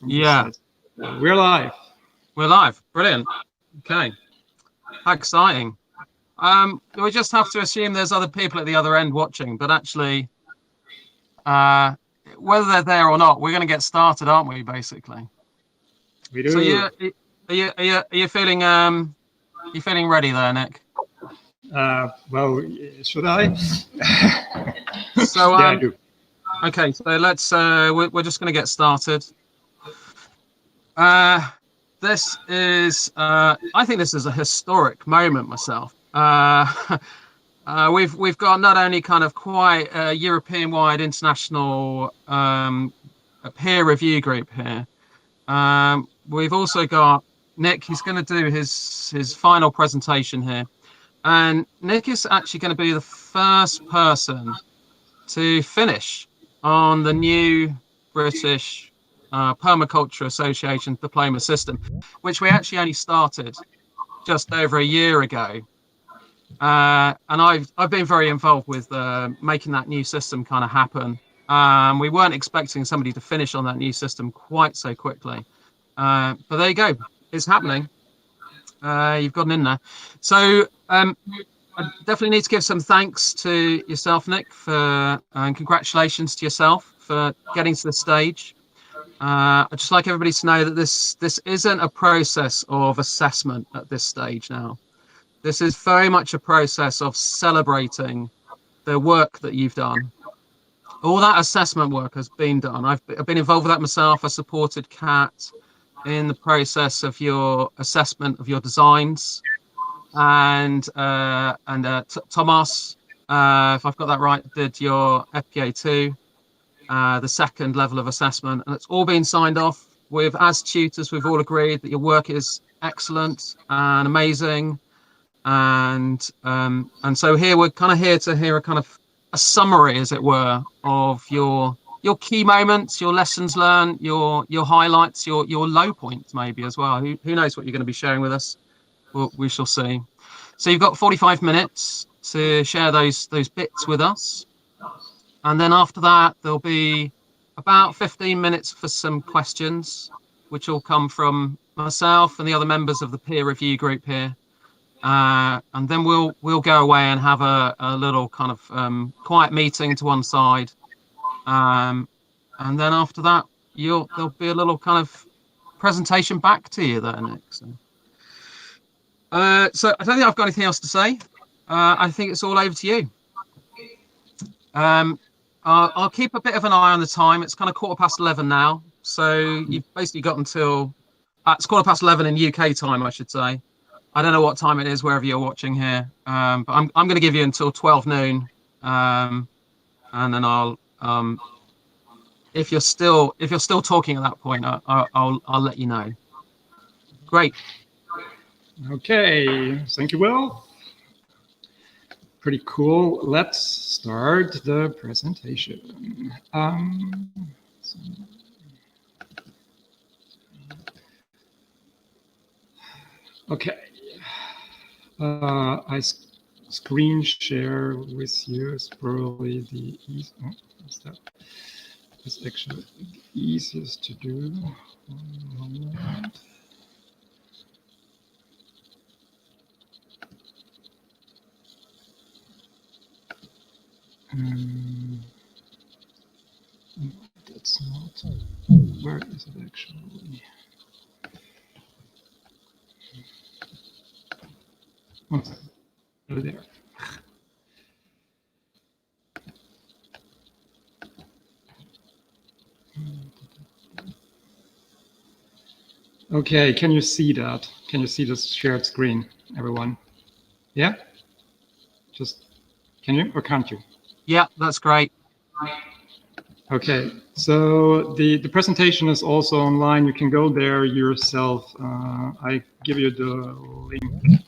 Yeah. We're live. We're live. Brilliant. Okay. How exciting. We just have to assume there's other people at the other end watching, but actually, whether they're there or not, we're going to get started, aren't we? Basically. We do. So are you feeling ready there, Nick? Well, should I? So yeah, I do. Okay, so let's. We're just going to get started. This is. I think this is a historic moment myself. We've got not only kind of quite a European-wide international a peer review group here. We've also got Nick. He's going to do his final presentation here, and Nick is actually going to be the first person to finish on the new British Permaculture Association diploma system, which we actually only started just over a year ago. And I've been very involved with making that new system kind of happen. We weren't expecting somebody to finish on that new system quite so quickly, but there you go, it's happening. You've gotten in there. So I definitely need to give some thanks to yourself, Nick, and congratulations to yourself for getting to the stage. I'd just like everybody to know that this isn't a process of assessment at this stage now. This is very much a process of celebrating the work that you've done. All that assessment work has been done. I've been involved with that myself. I supported Kat in the process of your assessment of your designs, and Thomas, if I've got that right, did your FPA2, the second level of assessment, and it's all been signed off. As tutors, we've all agreed that your work is excellent and amazing. And so here we're kind of here to hear a kind of a summary, as it were, of your key moments, your lessons learned, your highlights, your low points maybe as well. Who knows what you're going to be sharing with us? We shall see. So you've got 45 minutes to share those bits with us, and then after that there'll be about 15 minutes for some questions, which will come from myself and the other members of the peer review group here. And then we'll go away and have a little kind of quiet meeting to one side, and then after that there'll be a little kind of presentation back to you there, Nick. So I don't think I've got anything else to say. I think it's all over to you. I'll keep a bit of an eye on the time. It's kind of 11:15 now, so you've basically got until it's 11:15 in UK time, I should say. I don't know what time it is wherever you're watching here, but I'm going to give you until 12 noon, and then I'll if you're still talking at that point, I'll let you know. Great. Okay, thank you, Will. Pretty cool. Let's start the presentation. Okay. I screen share with you is probably the it's actually the easiest to do. One moment. That's not. Where is it actually? One second. Over there. Okay, can you see that? Can you see this shared screen, everyone? Yeah? Just, can you or can't you? Yeah, that's great. Okay, so the presentation is also online. You can go there yourself. I give you the link.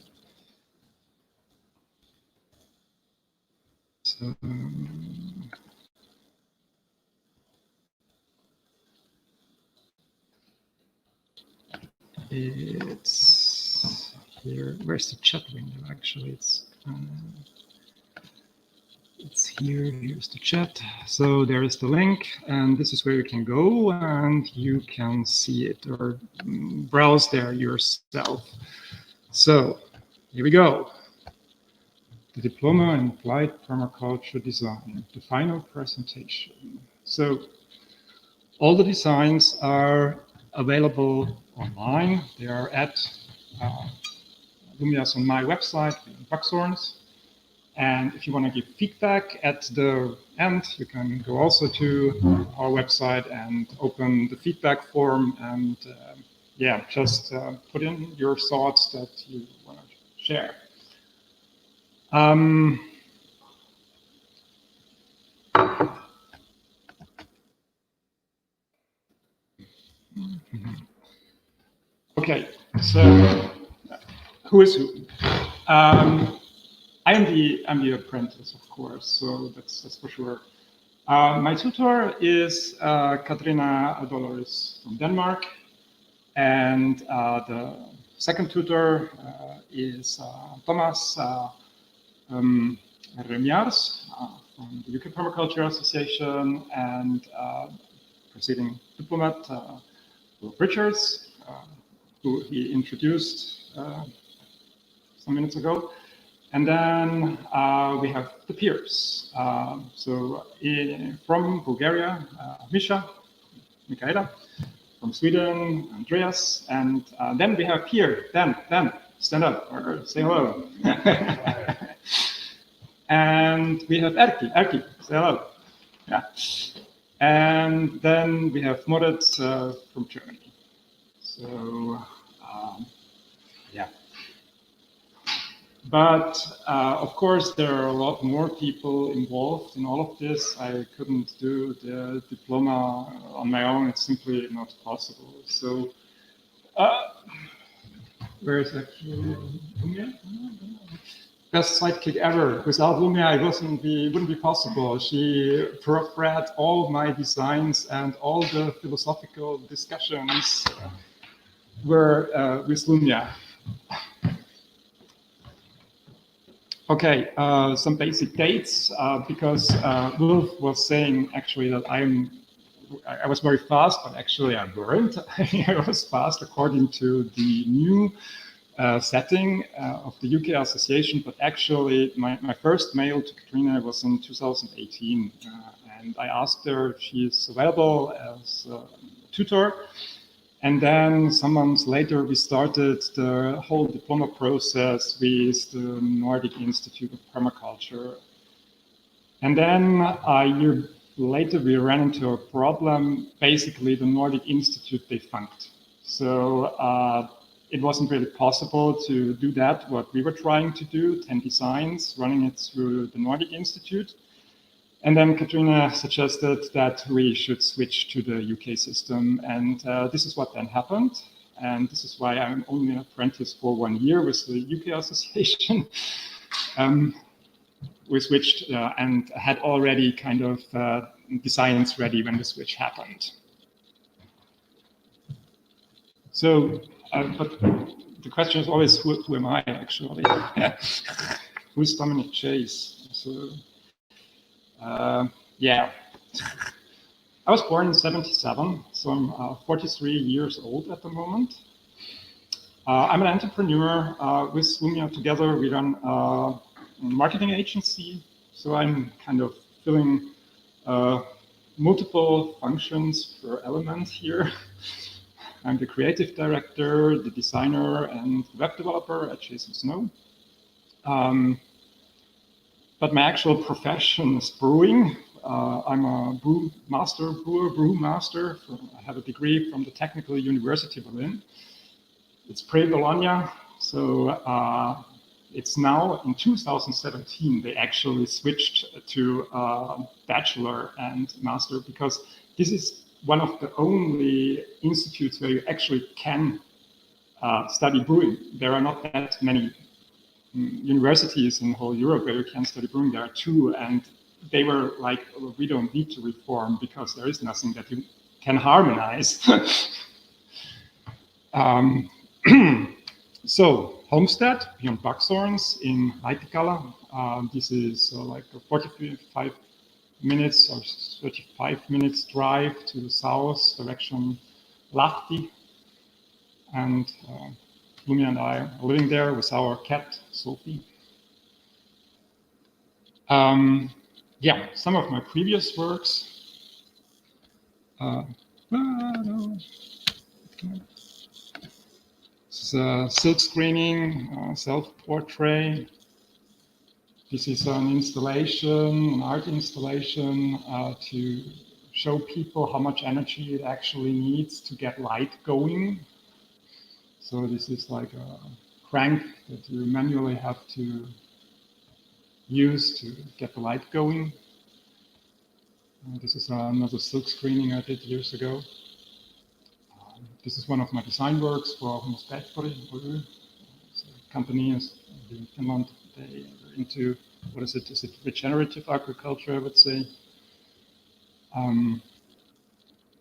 So, it's here. Where's the chat window? Actually, it's it's here. Here's the chat. So there is the link, and this is where you can go and you can see it or browse there yourself. So here we go. The Diploma in Applied Permaculture Design, the final presentation. So all the designs are available online. They are at Lumia's on my website, Buxhorns. And if you want to give feedback at the end, you can go also to our website and open the feedback form and yeah, just put in your thoughts that you want to share. Okay, so who is who? I'm the apprentice, of course, so that's for sure. My tutor is Katrina Dolores from Denmark, and the second tutor is Thomas Remiars from the UK Permaculture Association, and preceding diplomat Will Richards, who he introduced some minutes ago. And then we have the peers. So from Bulgaria, Misha, Michaela, from Sweden, Andreas, and then we have here, Dan, stand up or say hello. And we have Erki, say hello. Yeah. And then we have Moritz from Germany. So, yeah. But of course, there are a lot more people involved in all of this. I couldn't do the diploma on my own. It's simply not possible. So, where is actually Lumia? Best sidekick ever. Without Lumia, it wouldn't be possible. She proofread all my designs, and all the philosophical discussions were with Lumia. Okay, some basic dates, because Wolf was saying actually that I was very fast, but actually I weren't. I was fast according to the new setting of the UK Association, but actually my first mail to Katrina was in 2018, and I asked her if she is available as a tutor. And then some months later, we started the whole diploma process with the Nordic Institute of Permaculture. And then a year later, we ran into a problem. Basically, the Nordic Institute defunct. So it wasn't really possible to do that, what we were trying to do, 10 designs, running it through the Nordic Institute. And then Katrina suggested that we should switch to the UK system. And this is what then happened. And this is why I'm only an apprentice for 1 year with the UK Association. We switched and had already kind of designs ready when the switch happened. So, but the question is always, who am I actually? Who's Dominic Chase? So, yeah, I was born in '77, so I'm 43 years old at the moment. I'm an entrepreneur. With Lumia together, we run a marketing agency, so I'm kind of filling multiple functions per element here. I'm the creative director, the designer, and web developer at Jason Snow. But my actual profession is brewing. I'm a brew master. I have a degree from the Technical University of Berlin. It's pre-Bologna, so it's now in 2017 they actually switched to bachelor and master, because this is one of the only institutes where you actually can study brewing. There are not that many universities in whole Europe where you can study brewing. There are 2, and they were like, oh, we don't need to reform because there is nothing that you can harmonize. So homestead beyond Buxorns in Leitigala. This is like a 45 minutes or 35 minutes drive to the south direction Lahti. And Lumi and I are living there with our cat, Sophie. Yeah, some of my previous works. This is a silk screening, self-portrait. This is an installation, an art installation to show people how much energy it actually needs to get light going. So this is like a crank that you manually have to use to get the light going. This is another silk screening I did years ago. This is one of my design works for Humus Bergborg. It's a company in Finland. They are into, what is it? Is it regenerative agriculture, I would say.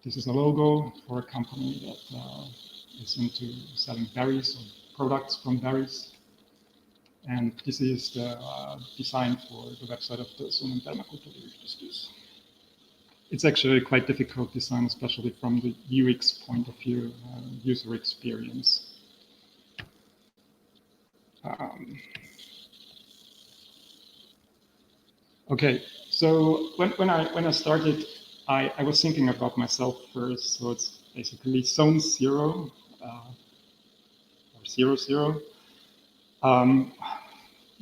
This is a logo for a company that is into selling berries or products from berries. And this is the design for the website of the Sun and Permakultur. It's actually quite difficult design, especially from the UX point of view, user experience. Okay, so when I started, I was thinking about myself first. So it's basically zone 0 or 0, 0.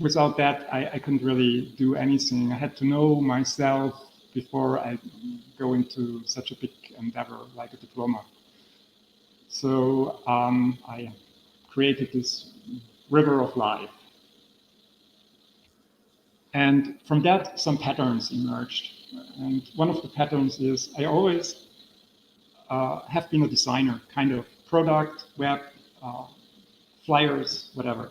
Without that, I couldn't really do anything. I had to know myself before I go into such a big endeavor like a diploma. So I created this river of life. And from that, some patterns emerged. And one of the patterns is I always have been a designer, kind of product, web, flyers, whatever.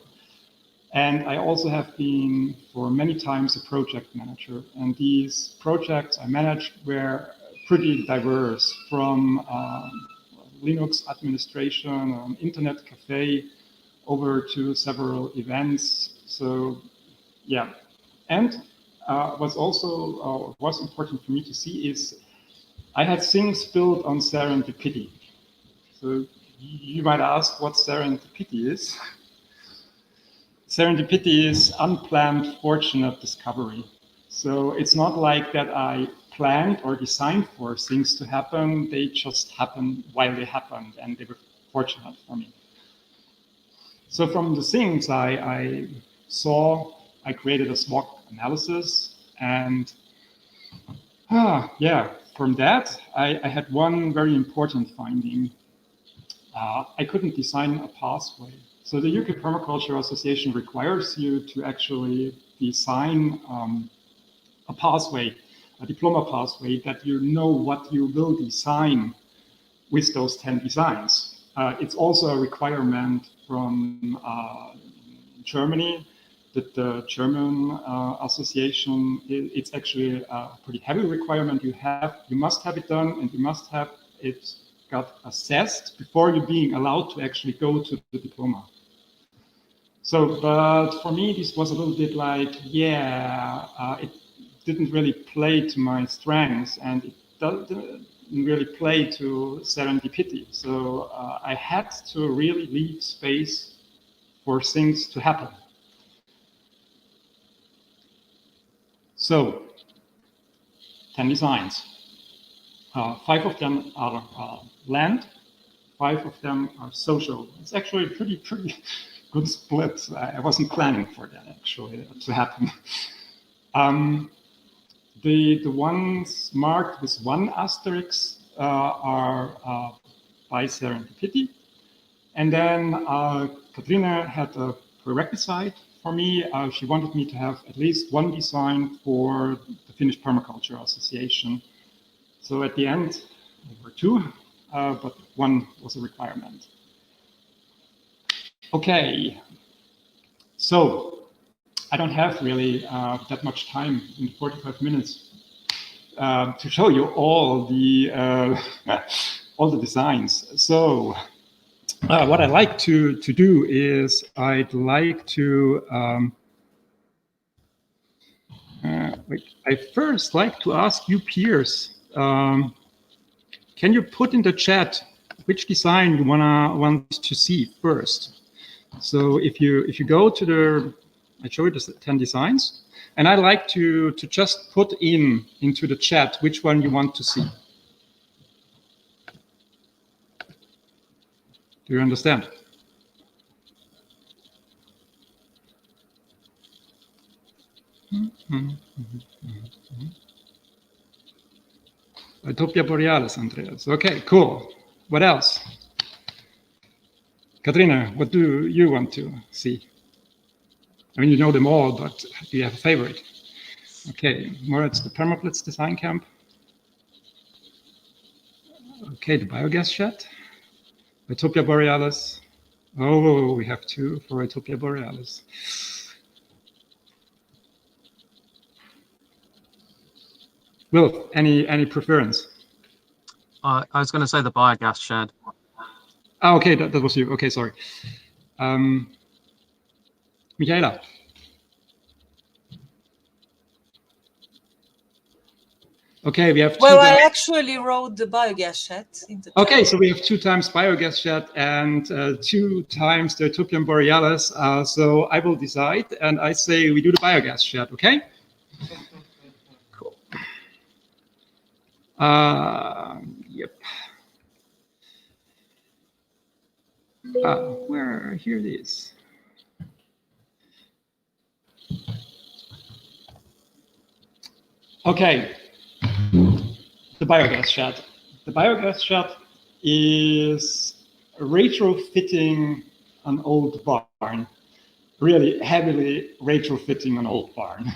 And I also have been for many times a project manager. And these projects I managed were pretty diverse, from Linux administration, internet cafe, over to several events. So yeah. And what's also was important for me to see is I had things built on serendipity. So you might ask what serendipity is. Serendipity is unplanned, fortunate discovery. So it's not like that I planned or designed for things to happen. They just happened while they happened, and they were fortunate for me. So from the things I saw, I created a SWOT analysis, and yeah, from that, I had one very important finding. I couldn't design a pathway. So the UK Permaculture Association requires you to actually design a pathway, a diploma pathway, that you know what you will design with those 10 designs. It's also a requirement from Germany, that the German association, it's actually a pretty heavy requirement. You must have it done, and you must have it got assessed before you're being allowed to actually go to the diploma. So, but for me, this was a little bit like, yeah, it didn't really play to my strengths, and it doesn't really play to serendipity. So I had to really leave space for things to happen. So, 10 designs. 5 of them are land, 5 of them are social. It's actually a pretty good split. I wasn't planning for that actually to happen. The ones marked with 1 asterisk are by serendipity. And then Katrina had a prerequisite for me. She wanted me to have at least 1 design for the Finnish Permaculture Association. So at the end, there were 2, but 1 was a requirement. Okay, so I don't have really that much time in 45 minutes to show you all the designs. So What I like to do is I'd like to I first like to ask you peers, can you put in the chat which design you want to see first? So if you go to the, I show you the 10 designs, and I like to just put into the chat which one you want to see. Do you understand? Utopia Borealis, Andreas. Okay, cool. What else? Katrina, what do you want to see? I mean, you know them all, but do you have a favorite? Okay, Moritz, the Permablitz Design Camp. Okay, the biogas shed. Utopia Borealis. Oh, we have 2 for Utopia Borealis. Will, any preference? I was going to say the biogas shed. Oh, okay, that was you. Okay, sorry. Michaela. Okay, we have 2. Well, I actually wrote the biogas shed. Okay, so we have 2 times biogas shed and 2 times the Utopian Borealis. So I will decide, and I say we do the biogas shed. Okay. Cool. Yep. Here it is. Okay. The biogas shed. The biogas shed is retrofitting an old barn, really heavily retrofitting an old barn.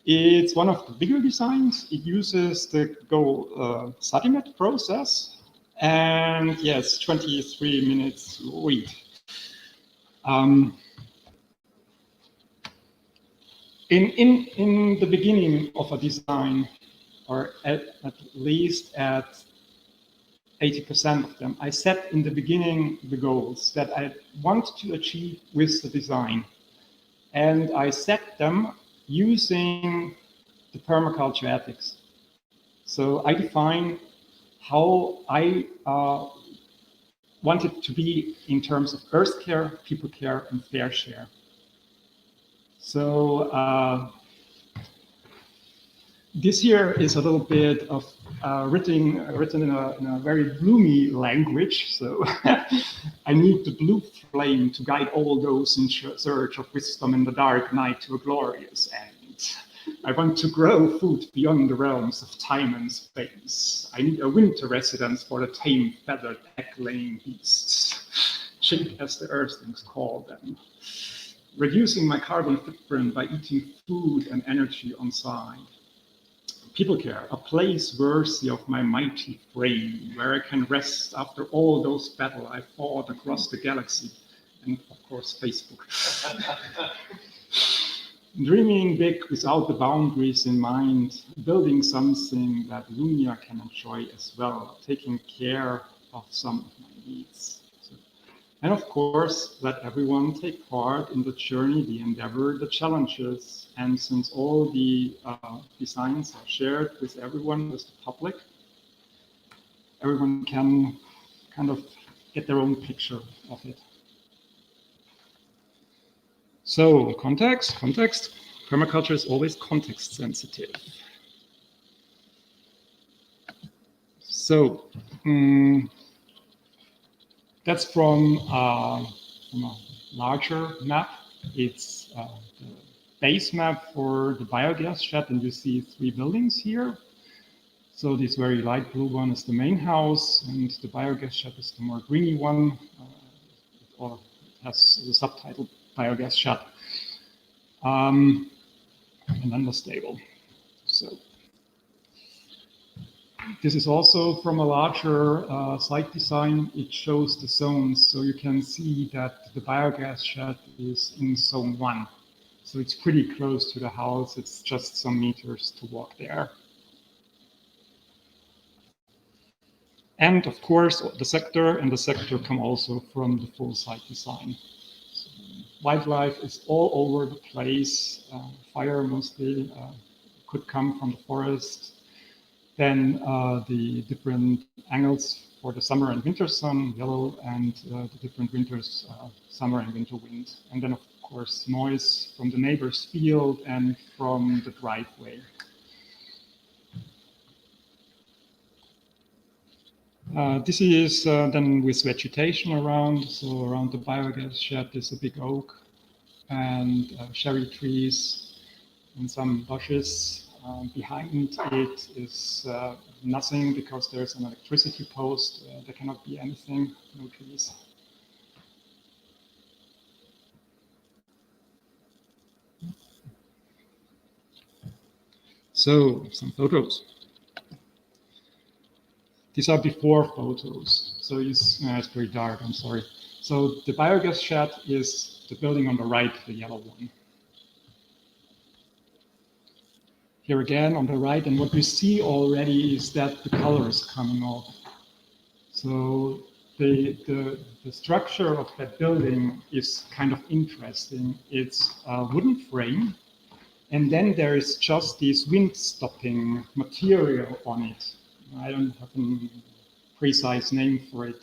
It's one of the bigger designs. It uses the Go Sadimet process, and yes, 23 minutes read. In the beginning of a design, or at least at 80% of them, I set in the beginning the goals that I want to achieve with the design. And I set them using the permaculture ethics. So I define how I want it to be in terms of earth care, people care, and fair share. So this here is a little bit of written in a very gloomy language. So I need the blue flame to guide all those in search of wisdom in the dark night to a glorious end. I want to grow food beyond the realms of time and space. I need a winter residence for the tame, feathered, egg-laying beasts, chink as the earthlings call them. Reducing my carbon footprint by eating food and energy on site. People care, a place worthy of my mighty frame, where I can rest after all those battles I fought across the galaxy, and of course Facebook. Dreaming big without the boundaries in mind, building something that Lumia can enjoy as well, taking care of some of my needs. And of course, let everyone take part in the journey, the endeavor, the challenges. And since all the designs are shared with everyone, with the public, everyone can kind of get their own picture of it. So context. Permaculture is always context sensitive. So that's from a larger map. It's the base map for the biogas shed, and you see 3 buildings here. So this very light blue one is the main house, and the biogas shed is the more greeny one, or it has the subtitle biogas shed, and then the stable. So this is also from a larger site design. It shows the zones, so you can see that the biogas shed is in zone 1. So it's pretty close to the house. It's just some meters to walk there. And of course, the sector come also from the full site design. So wildlife is all over the place. Fire mostly could come from the forest. Then the different angles for the summer and winter sun, yellow, and the different winters, summer and winter wind. And then of course noise from the neighbor's field and from the driveway. This is then with vegetation around. So around the biogas shed is a big oak and cherry trees and some bushes. Behind it is nothing because there's an electricity post. There cannot be anything, no trees. So some photos. These are before photos. So it's very dark, I'm sorry. So the biogas shed is the building on the right, the yellow one. Here again on the right, and what we see already is that the color is coming off. So the structure of that building is kind of interesting. It's a wooden frame, and then there is just this wind-stopping material on it. I don't have a precise name for it.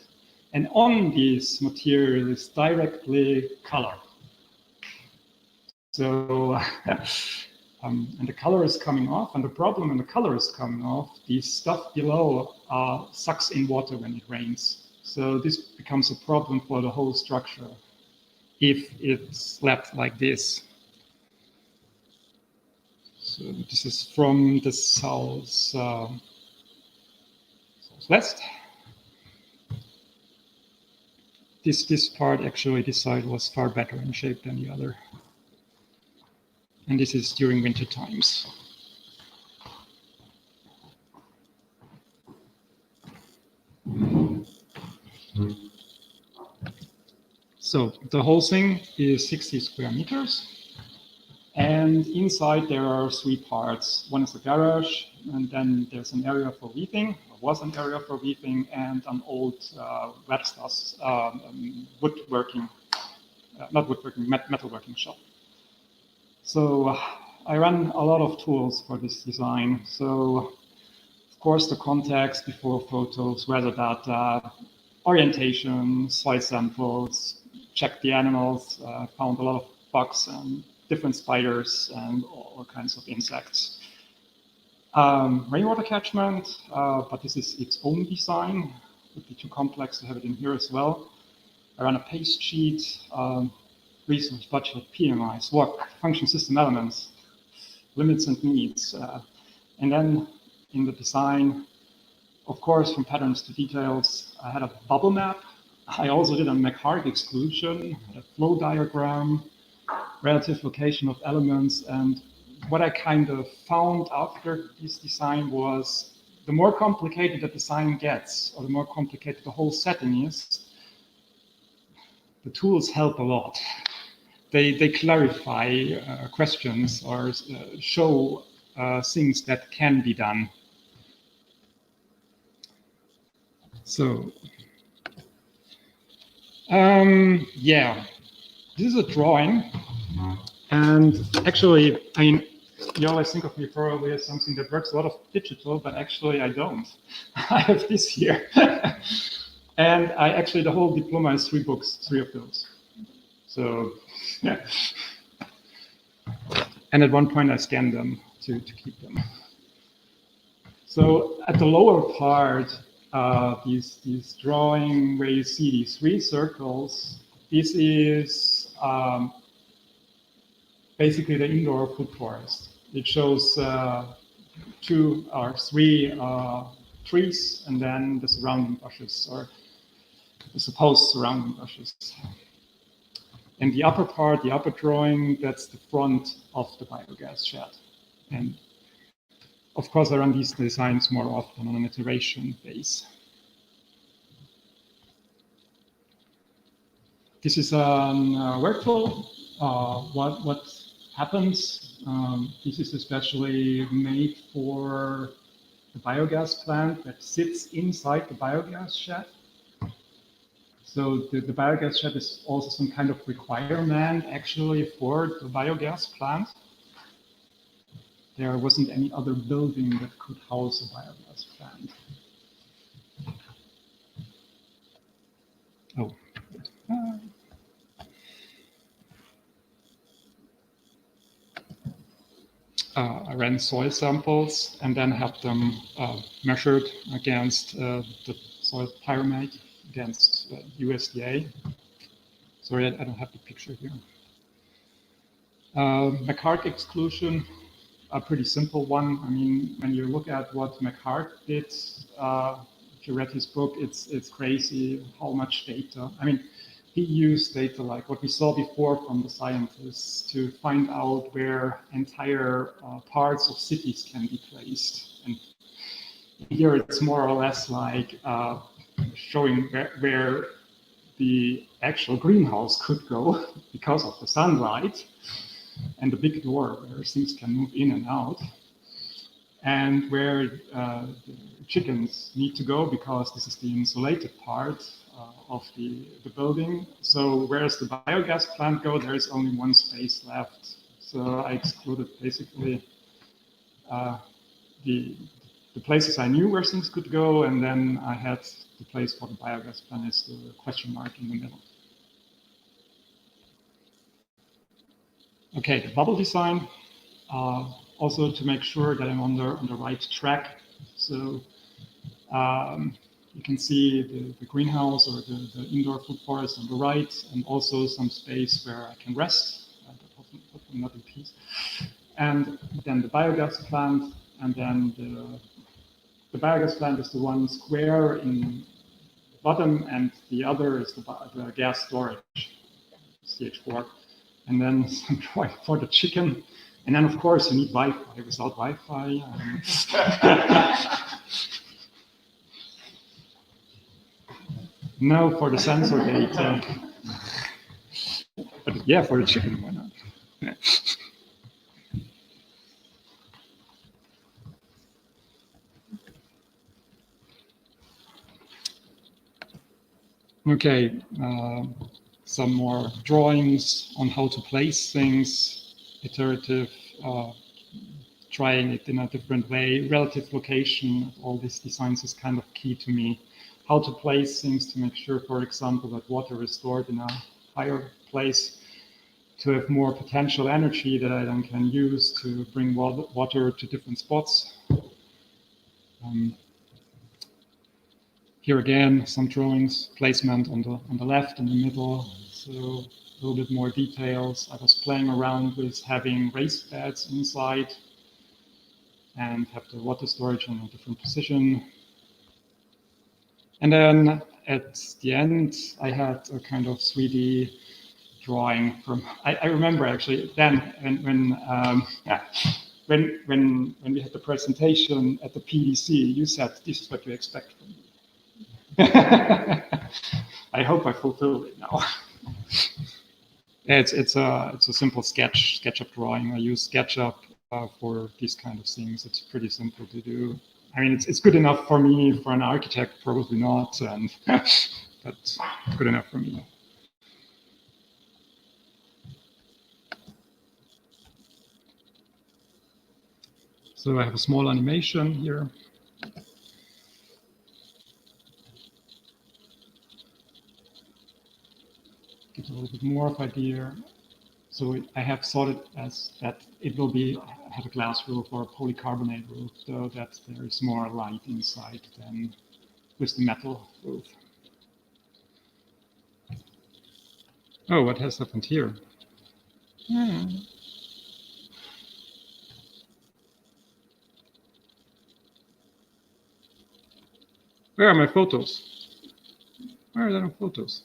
And on this material is directly color. So, and the color is coming off, and the problem when the color is coming off, the stuff below sucks in water when it rains. So this becomes a problem for the whole structure if it's left like this. So this is from the southwest. This part actually, this side was far better in shape than the other. And this is during winter times. So the whole thing is 60 square meters. And inside there are 3 parts. One is a garage, and then there's an area for weaving, or was an area for weaving, and an old Webster's woodworking, not woodworking, metalworking shop. So I run a lot of tools for this design. So of course the context before photos, weather data, orientation, soil samples, checked the animals, found a lot of bugs and different spiders and all kinds of insects. Rainwater catchment, but this is its own design. It would be too complex to have it in here as well. I run a paste sheet, research budget, PMI, SWOC, function system elements, limits and needs. And then in the design, of course, from patterns to details, I had a bubble map. I also did a McHarg exclusion, had a flow diagram, relative location of elements. And what I kind of found after this design was the more complicated the design gets, or the more complicated the whole setting is, the tools help a lot. They clarify questions or show things that can be done. So, yeah, this is a drawing. And actually, I mean, you always think of me probably as something that works a lot of digital, but actually I don't. I have this here. And I actually, the whole diploma is 3 books, 3 of those. So, yeah. And at one point I scanned them to keep them. So at the lower part, these drawing where you see these 3 circles, this is basically the indoor food forest. It shows 2 or 3 trees and then the surrounding bushes, or the supposed surrounding bushes. And the upper part, the upper drawing, that's the front of the biogas shed. And of course, I run these designs more often on an iteration base. This is a workflow. What happens? This is especially made for the biogas plant that sits inside the biogas shed. So the biogas shed is also some kind of requirement actually for the biogas plant. There wasn't any other building that could house a biogas plant. Oh. I ran soil samples and then had them measured against the soil pyramid, against USDA. Sorry, I don't have the picture here. McHarg exclusion, a pretty simple one. I mean, when you look at what McHarg did, if you read his book, it's crazy how much data. I mean, he used data like what we saw before from the scientists to find out where entire parts of cities can be placed. And here it's more or less like showing where the actual greenhouse could go because of the sunlight and the big door where things can move in and out, and where the chickens need to go because this is the insulated part of the building. So whereas the biogas plant go, there is only one space left. So I excluded basically the places I knew where things could go, and then I had the place for the biogas plant is the question mark in the middle. Okay, the bubble design, also to make sure that I'm on the right track. So you can see the greenhouse or the indoor food forest on the right, and also some space where I can rest, hopefully not in peace. And then the biogas plant, and then the biogas plant is the one square in the bottom, and the other is the gas storage, CH4. And then some drawing for the chicken. And then, of course, you need Wi-Fi. Without Wi-Fi, no, for the sensor data. But yeah, for the chicken, why not? Yeah. Okay, some more drawings on how to place things, iterative, trying it in a different way. Relative location of all these designs is kind of key to me. How to place things to make sure, for example, that water is stored in a higher place to have more potential energy that I then can use to bring water to different spots. Here again, some drawings, placement on the left and the middle, so a little bit more details. I was playing around with having raised beds inside and have the water storage in a different position. And then at the end, I had a kind of 3D drawing from, I remember actually then when we had the presentation at the PDC, you said, this is what you expect from me. I hope I fulfilled it now. It's a simple SketchUp drawing. I use SketchUp for these kind of things. It's pretty simple to do. I mean, it's good enough for me. For an architect, probably not, but good enough for me. So I have a small animation here. Get a little bit more of idea. So I have thought it as that it will have a glass roof or a polycarbonate roof, so that there is more light inside than with the metal roof. Oh, what has happened here? Where are my photos? Where are the photos?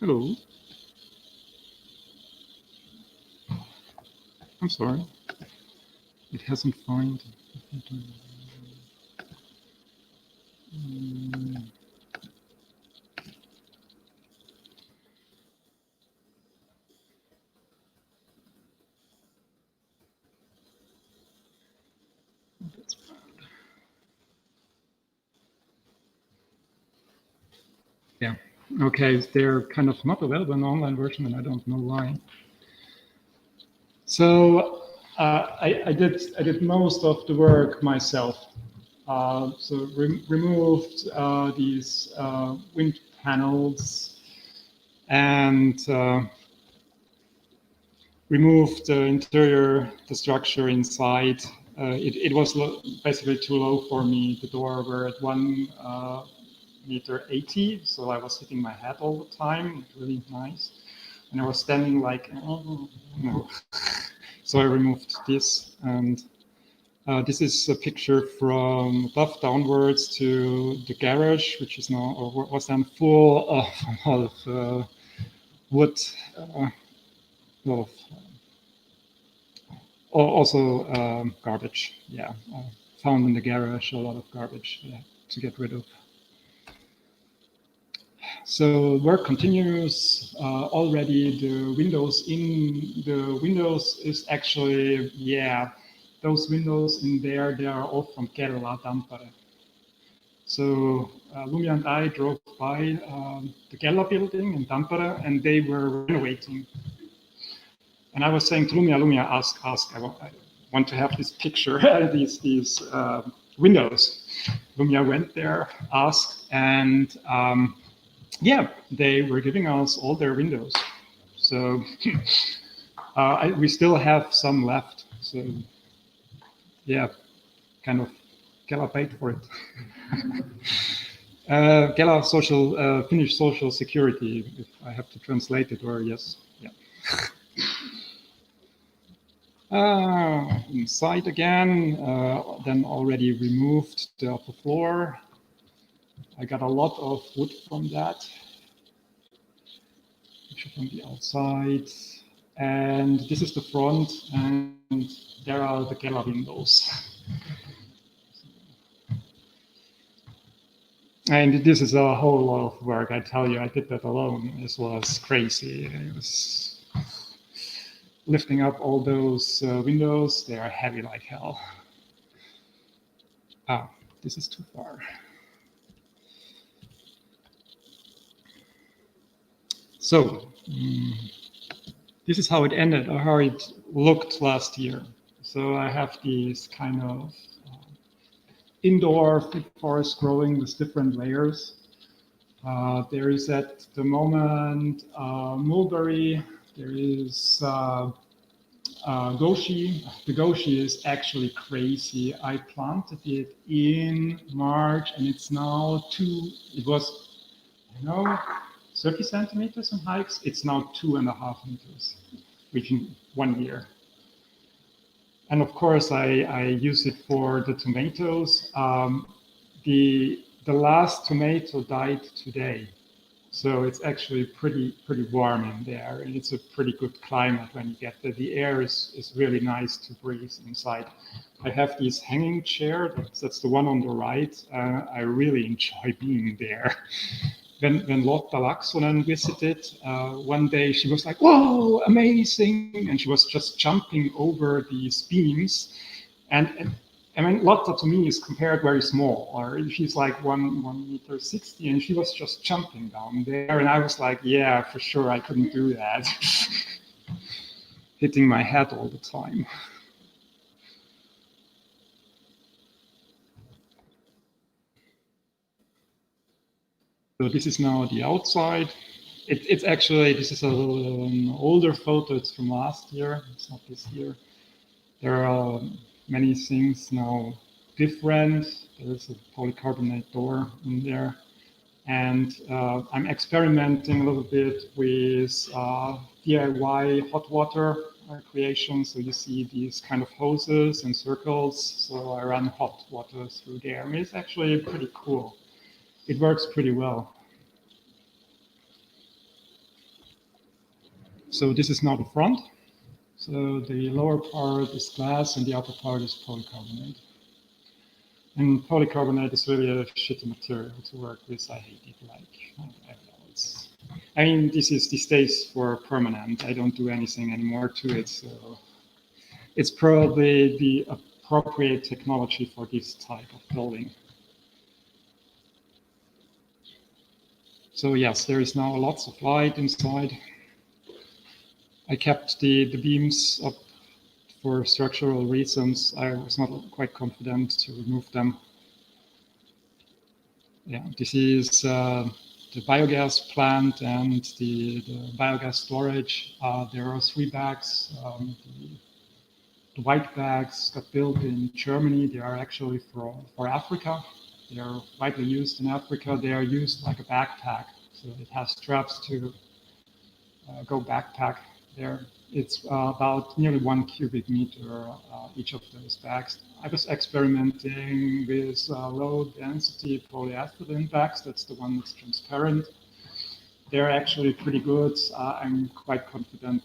Hello. I'm sorry. It hasn't found. Yeah. Okay, they're kind of not available in the online version, and I don't know why. So I did most of the work myself. So removed these wind panels and removed the interior, the structure inside. It was basically too low for me. The door were at 1.80 m, so I was hitting my head all the time. Really nice, and I was standing like, oh, no. So I removed this, and this is a picture from above downwards to the garage, which is now, or was then full of wood, of also garbage. Yeah, found in the garage a lot of garbage to get rid of. So work continues. Already the windows is actually, yeah, those windows in there, they are all from Kerala, Tampere. So Lumia and I drove by the Kela building in Tampere, and they were renovating. And I was saying to Lumia, ask, I want to have this picture, these windows. Lumia went there, asked, and yeah, they were giving us all their windows. So we still have some left. So yeah, kind of Kela paid for it. Kela social, Finnish social security, if I have to translate it, or yes, yeah. Inside again, then already removed the upper floor. I got a lot of wood from that, from the outside. And this is the front, and there are the Kela windows. And this is a whole lot of work, I tell you. I did that alone. This was crazy. It was lifting up all those windows. They are heavy like hell. Ah, this is too far. So this is how it ended, or how it looked last year. So I have these kind of indoor thick forest growing with different layers. There is at the moment mulberry. There is goshi. The goshi is actually crazy. I planted it in March, and it's now it was, 30 centimeters in height. It's now 2.5 meters, within 1 year. And of course, I use it for the tomatoes. The last tomato died today, so it's actually pretty warm in there, and it's a pretty good climate when you get there. The air is really nice to breathe inside. I have this hanging chair. That's the one on the right. I really enjoy being there. When Lotta Laaksonen visited, one day she was like, "Whoa, amazing!" And she was just jumping over these beams. And I mean, Lotta to me is compared very small, or she's like 1.60 m, and she was just jumping down there. And I was like, yeah, for sure, I couldn't do that. Hitting my head all the time. So this is now the outside. It's actually, this is an older photo. It's from last year. It's not this year. There are many things now different. There's a polycarbonate door in there. And I'm experimenting a little bit with DIY hot water creation. So you see these kind of hoses and circles. So I run hot water through there. I mean, it's actually pretty cool. It works pretty well. So this is now the front. So the lower part is glass and the upper part is polycarbonate. And polycarbonate is really a shitty material to work with. I hate it. I mean, this stays for permanent. I don't do anything anymore to it. So it's probably the appropriate technology for this type of building. So yes, there is now lots of light inside. I kept the beams up for structural reasons. I was not quite confident to remove them. Yeah, this is the biogas plant and the biogas storage. There are 3 bags. The white bags got built in Germany. They are actually for Africa. They are widely used in Africa. They are used like a backpack. So it has straps to go backpack there. It's about nearly 1 cubic meter each of those bags. I was experimenting with low density polyethylene bags. That's the one that's transparent. They're actually pretty good. I'm quite confident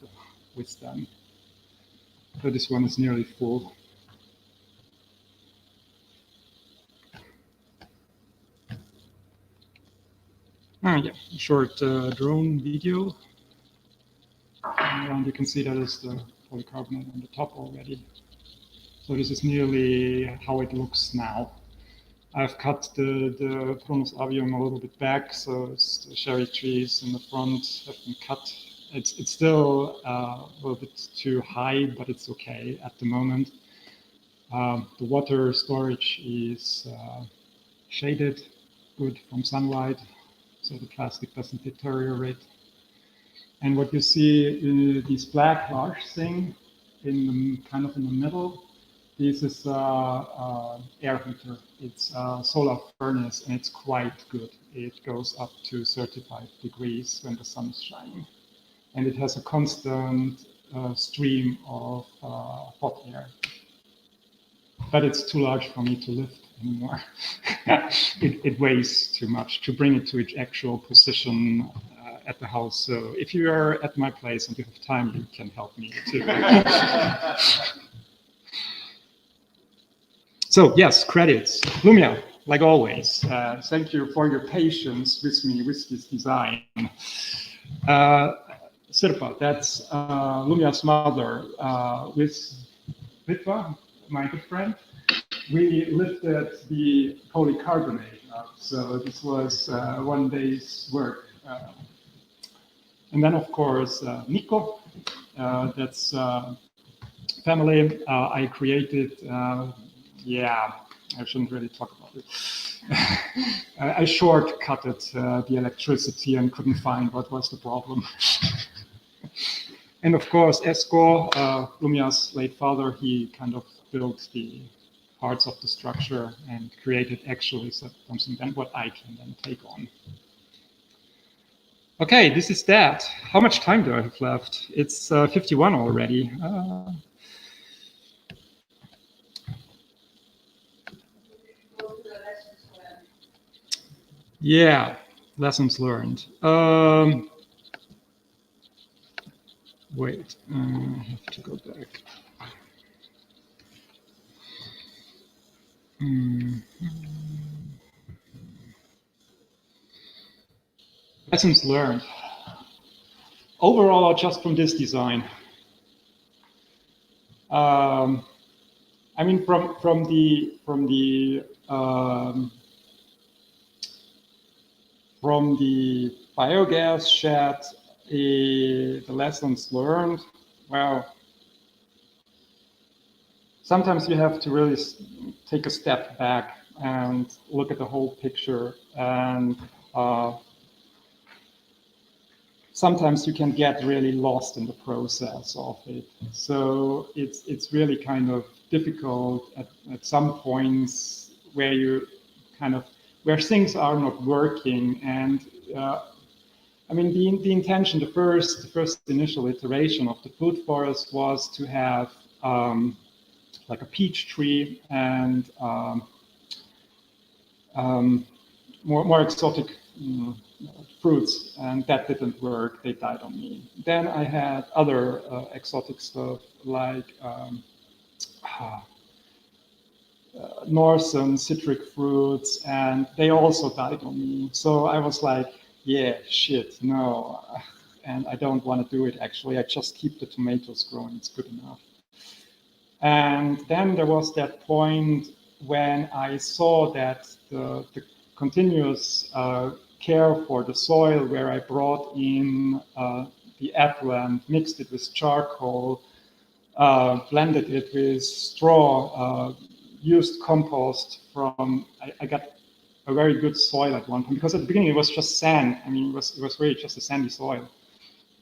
with them. So this one is nearly full. Yeah, short drone video. And you can see that is the polycarbonate on the top already. So this is nearly how it looks now. I've cut the Prunus avium a little bit back, so it's the cherry trees in the front have been cut. It's still a little bit too high, but it's okay at the moment. The water storage is shaded, good from sunlight, so the plastic doesn't deteriorate. And what you see, this black large thing in the, kind of in the middle, this is air heater. It's a solar furnace, and it's quite good. It goes up to 35 degrees when the sun is shining. And it has a constant stream of hot air. But it's too large for me to lift anymore. It weighs too much to bring it to its actual position at the house. So if you are at my place and you have time, you can help me too. So yes, credits. Lumia, like always. Thank you for your patience with me with this design. Sirpa, that's Lumia's mother. With Vitva, my good friend, we lifted the polycarbonate up. So this was 1 day's work. And then, of course, Nico, that's family. I created, yeah, I shouldn't really talk about it. I shortcutted the electricity and couldn't find what was the problem. And of course, Esko, Lumia's late father, he kind of built the parts of the structure and created actually something then what I can then take on. Okay, this is that. How much time do I have left? It's 51 already. Yeah, lessons learned. Wait, I have to go back. Lessons learned. Overall, just from this design. I mean, from the biogas shed, the lessons learned. Well, sometimes you have to really take a step back and look at the whole picture, and sometimes you can get really lost in the process of it. So it's really kind of difficult at some points where you kind of where things are not working. And I mean, the intention, the first initial iteration of the food forest was to have like a peach tree and more exotic fruits, and that didn't work. They died on me. Then I had other exotic stuff like Northern citric fruits, and they also died on me. So I was like, yeah, shit, no. And I don't want to do it, actually. I just keep the tomatoes growing. It's good enough. And then there was that point when I saw that the continuous care for the soil, where I brought in the effluent, mixed it with charcoal, blended it with straw, used compost from, I got a very good soil at one point, because at the beginning it was just sand. I mean, it was really just a sandy soil.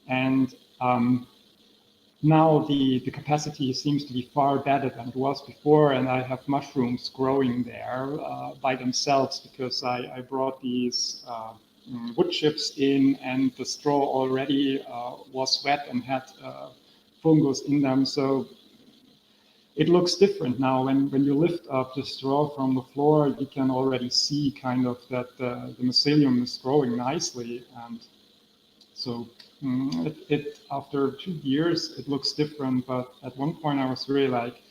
And now the capacity seems to be far better than it was before, and I have mushrooms growing there by themselves, because I brought these wood chips in, and the straw already was wet and had fungus in them. So it looks different now. When you lift up the straw from the floor, you can already see kind of that the mycelium is growing nicely. And so it after 2 years, it looks different. But at one point I was really like,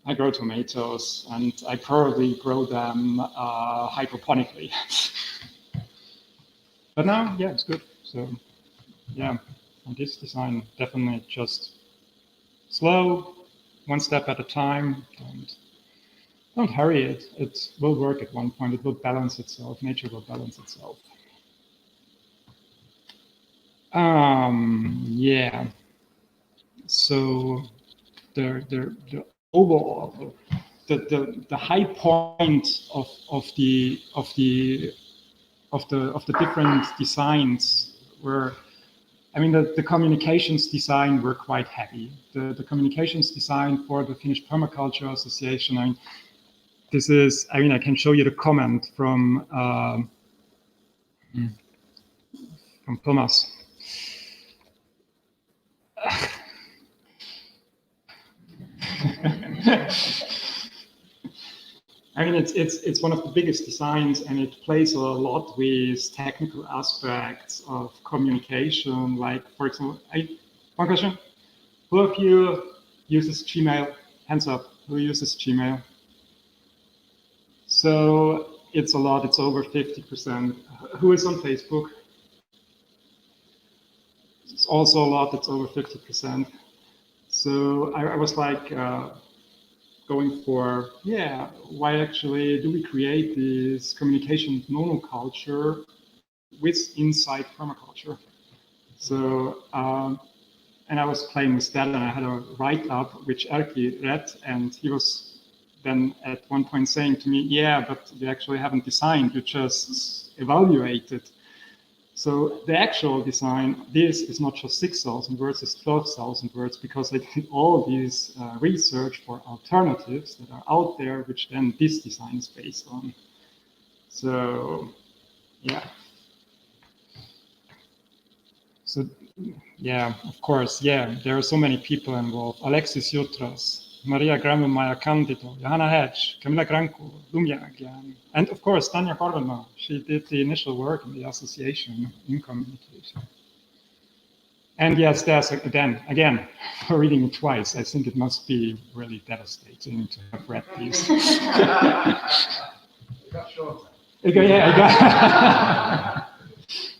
I grow tomatoes, and I probably grow them hydroponically. But now, yeah, it's good. So yeah, on this design, definitely just slow, one step at a time. Don't hurry it. It will work at one point. It will balance itself. Nature will balance itself. Yeah. So the overall, the high point of the different designs were, I mean, the communications design were quite heavy. The communications design for the Finnish Permaculture Association, I mean, this is, I mean, I can show you the comment from Thomas. I mean, it's one of the biggest designs, and it plays a lot with technical aspects of communication. Like, for example, one question: who of you uses Gmail? Hands up. Who uses Gmail? So it's a lot. It's over 50%. Who is on Facebook? It's also a lot. It's over 50%. So I was like, going for, yeah, why actually do we create this communication monoculture with inside permaculture? So, and I was playing with that, and I had a write-up which Erkki read, and he was then at one point saying to me, yeah, but you actually haven't designed, you just evaluated. So the actual design, this is not just 6,000 words, it's 12,000 words, because I did all these research for alternatives that are out there, which then this design is based on. So, yeah. So, yeah, of course, yeah, there are so many people involved. Alexis Jutras, Maria Grammer-Meyer Candido, Johanna Hedge, Camilla Granco, Lumjagian, and of course, Tanya Korvenma. She did the initial work in the association in communication. And yes, there's again, for reading it twice, I think it must be really devastating to have read these. It got shorter. Yeah, I got.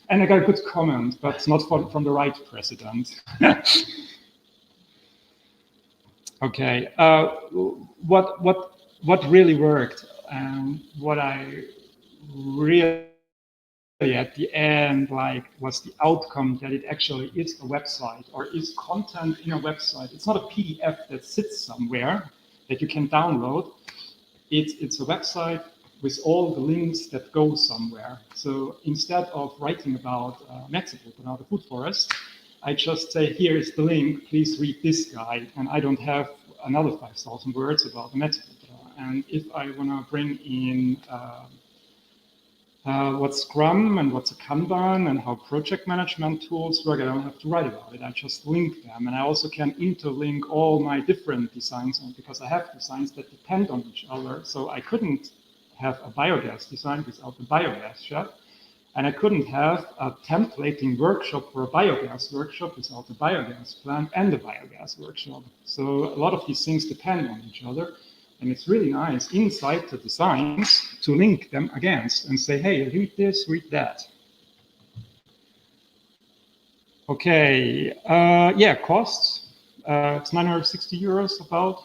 And I got a good comment, but not from the right president. Okay, what really worked, and what I really at the end like was the outcome that it actually is a website, or is content in a website. It's not a PDF that sits somewhere that you can download. It's a website with all the links that go somewhere. So instead of writing about Mexico, about the food forest, I just say, here is the link, please read this guide, and I don't have another 5,000 words about the Mexico. And if I want to bring in what's Scrum and what's a Kanban and how project management tools work, I don't have to write about it. I just link them. And I also can interlink all my different designs, because I have designs that depend on each other. So I couldn't have a biogas design without the biogas shop. And I couldn't have a templating workshop for a biogas workshop without the biogas plant and the biogas workshop. So a lot of these things depend on each other. And it's really nice inside the designs to link them against and say, hey, read this, read that. Okay, yeah, costs. It's 960 euros about.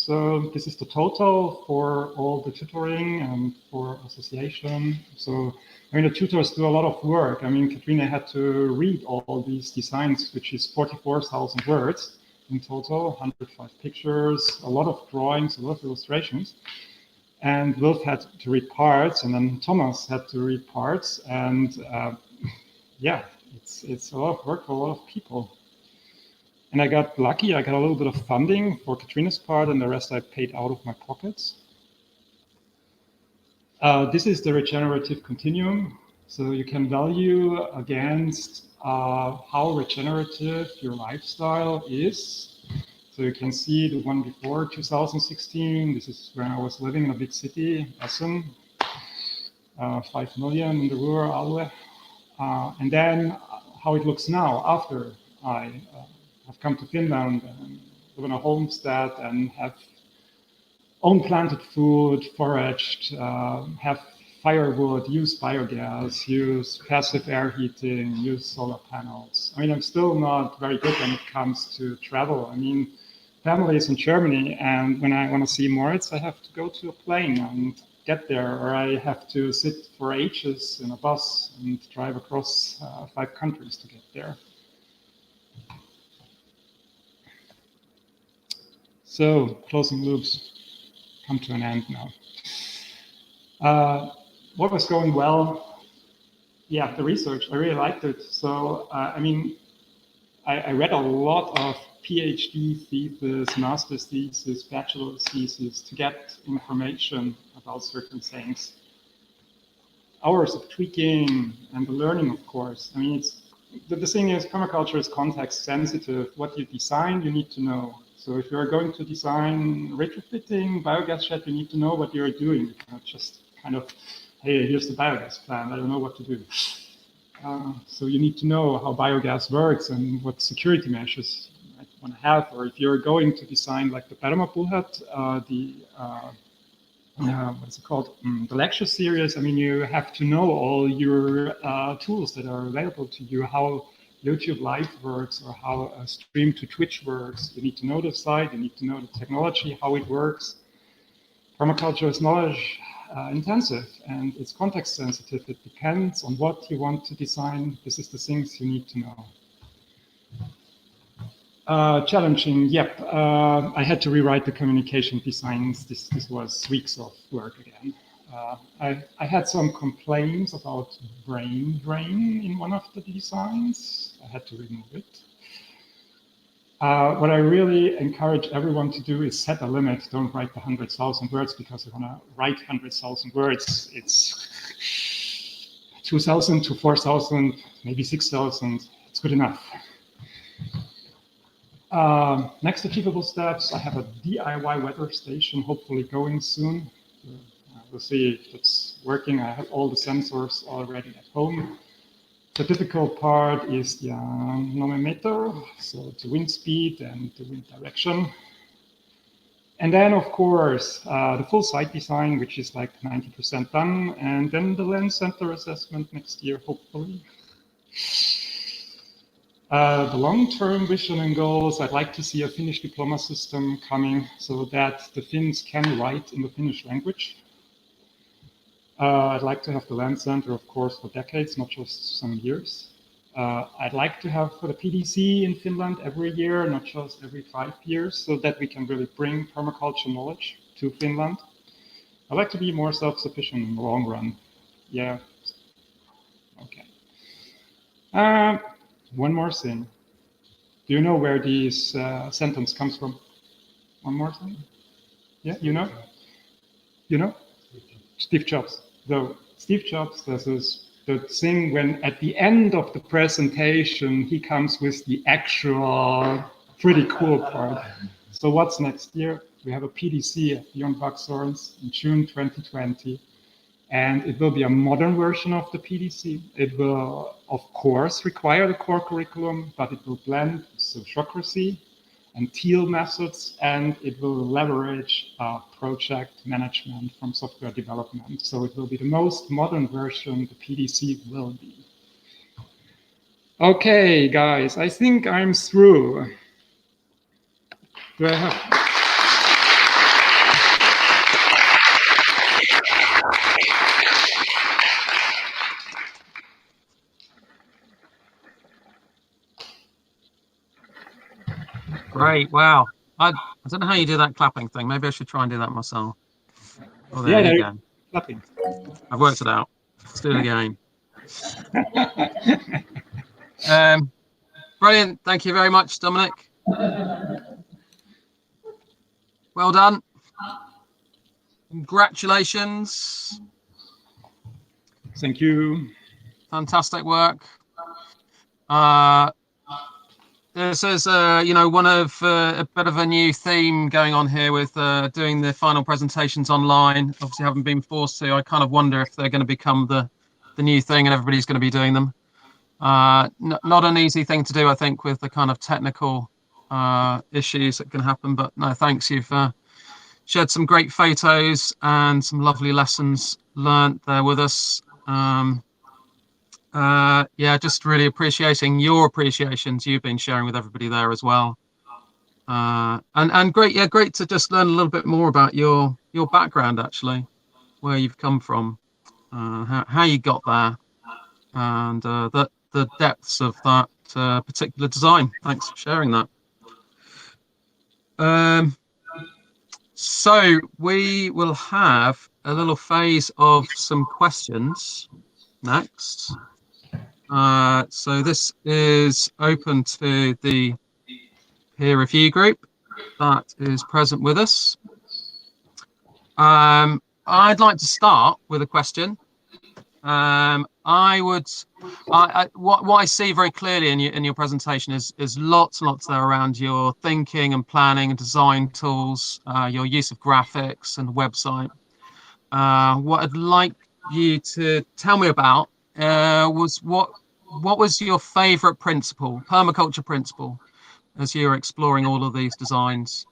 So this is the total for all the tutoring and for association. So I mean, the tutors do a lot of work. I mean, Katrina had to read all these designs, which is 44,000 words in total, 105 pictures, a lot of drawings, a lot of illustrations. And Wilf had to read parts, and then Thomas had to read parts. And yeah, it's a lot of work for a lot of people. And I got lucky, I got a little bit of funding for Katrina's part, and the rest I paid out of my pockets. This is the regenerative continuum. So you can value against how regenerative your lifestyle is. So you can see the one before 2016. This is when I was living in a big city, Essen, 5 million in the rural Aue. And then how it looks now after I have come to Finland and live in a homestead and have own planted food, foraged, have firewood, use biogas, use passive air heating, use solar panels. I mean, I'm still not very good when it comes to travel. I mean, family is in Germany, and when I want to see Moritz, I have to go to a plane and get there, or I have to sit for ages in a bus and drive across 5 countries to get there. So closing loops come to an end now. What was going well? Yeah, the research, I really liked it. So, I mean, I read a lot of PhD thesis, master's thesis, bachelor's thesis to get information about certain things. Hours of tweaking and the learning, of course. I mean, the thing is, permaculture is context sensitive. What you design, you need to know. So if you're going to design retrofitting biogas shed, you need to know what you're doing. You cannot just kind of, hey, here's the biogas plant, I don't know what to do. So you need to know how biogas works and what security measures you might want to have. Or if you're going to design like the Permabuhat, what's it called? The lecture series. I mean, you have to know all your tools that are available to you, how YouTube Live works or how a stream to Twitch works. You need to know the site, you need to know the technology, how it works. Permaculture is knowledge intensive and it's context sensitive. It depends on what you want to design. This is the things you need to know. Challenging, yep. I had to rewrite the communication designs. This was weeks of work again. I had some complaints about brain drain in one of the designs. I had to remove it. What I really encourage everyone to do is set a limit. Don't write the 100,000 words because you want to write 100,000 words. It's 2,000 to 4,000, maybe 6,000. It's good enough. Next achievable steps, I have a DIY weather station hopefully going soon. We'll see if it's working. I have all the sensors already at home. The difficult part is the anemometer, so the wind speed and the wind direction. And then, of course, the full site design, which is like 90% done, and then the land center assessment next year, hopefully. The long-term vision and goals, I'd like to see a Finnish diploma system coming so that the Finns can write in the Finnish language. I'd like to have the land center, of course, for decades, not just some years. I'd like to have the PDC in Finland every year, not just every 5 years, so that we can really bring permaculture knowledge to Finland. I'd like to be more self-sufficient in the long run. Yeah. Okay. One more thing. Do you know where this sentence comes from? One more thing? Yeah, you know? You know? Steve Jobs. So Steve Jobs does the thing when at the end of the presentation, he comes with the actual pretty cool part. So what's next year? We have a PDC at Beyond Buxhorns in June 2020. And it will be a modern version of the PDC. It will, of course, require the core curriculum, but it will blend sociocracy and TEAL methods, and it will leverage project management from software development. So it will be the most modern version the PDC will be. Okay, guys, I think I'm through. Do I have... Great. Wow. I don't know how you do that clapping thing. Maybe I should try and do that myself. Oh, there Yeah, you there go. clapping. I've worked it out. Let's do it again. Brilliant. Thank you very much, Dominic. Well done. Congratulations. Thank you. Fantastic work. This is, one of a bit of a new theme going on here with doing the final presentations online. Obviously, haven't been forced to. I kind of wonder if they're going to become the new thing and everybody's going to be doing them. Not an easy thing to do, I think, with the kind of technical issues that can happen. But no, thanks. You've shared some great photos and some lovely lessons learnt there with us. Just really appreciating your appreciations you've been sharing with everybody there as well. And great to just learn a little bit more about your background, actually, where you've come from, how you got there, and the depths of that particular design. Thanks for sharing that. So we will have a little phase of some questions next. So this is open to the peer review group that is present with us. I'd like to start with a question. What I see very clearly in your presentation is lots and lots there around your thinking and planning and design tools, your use of graphics and website. What I'd like you to tell me about was what was your favorite principle, permaculture principle, as you were exploring all of these designs?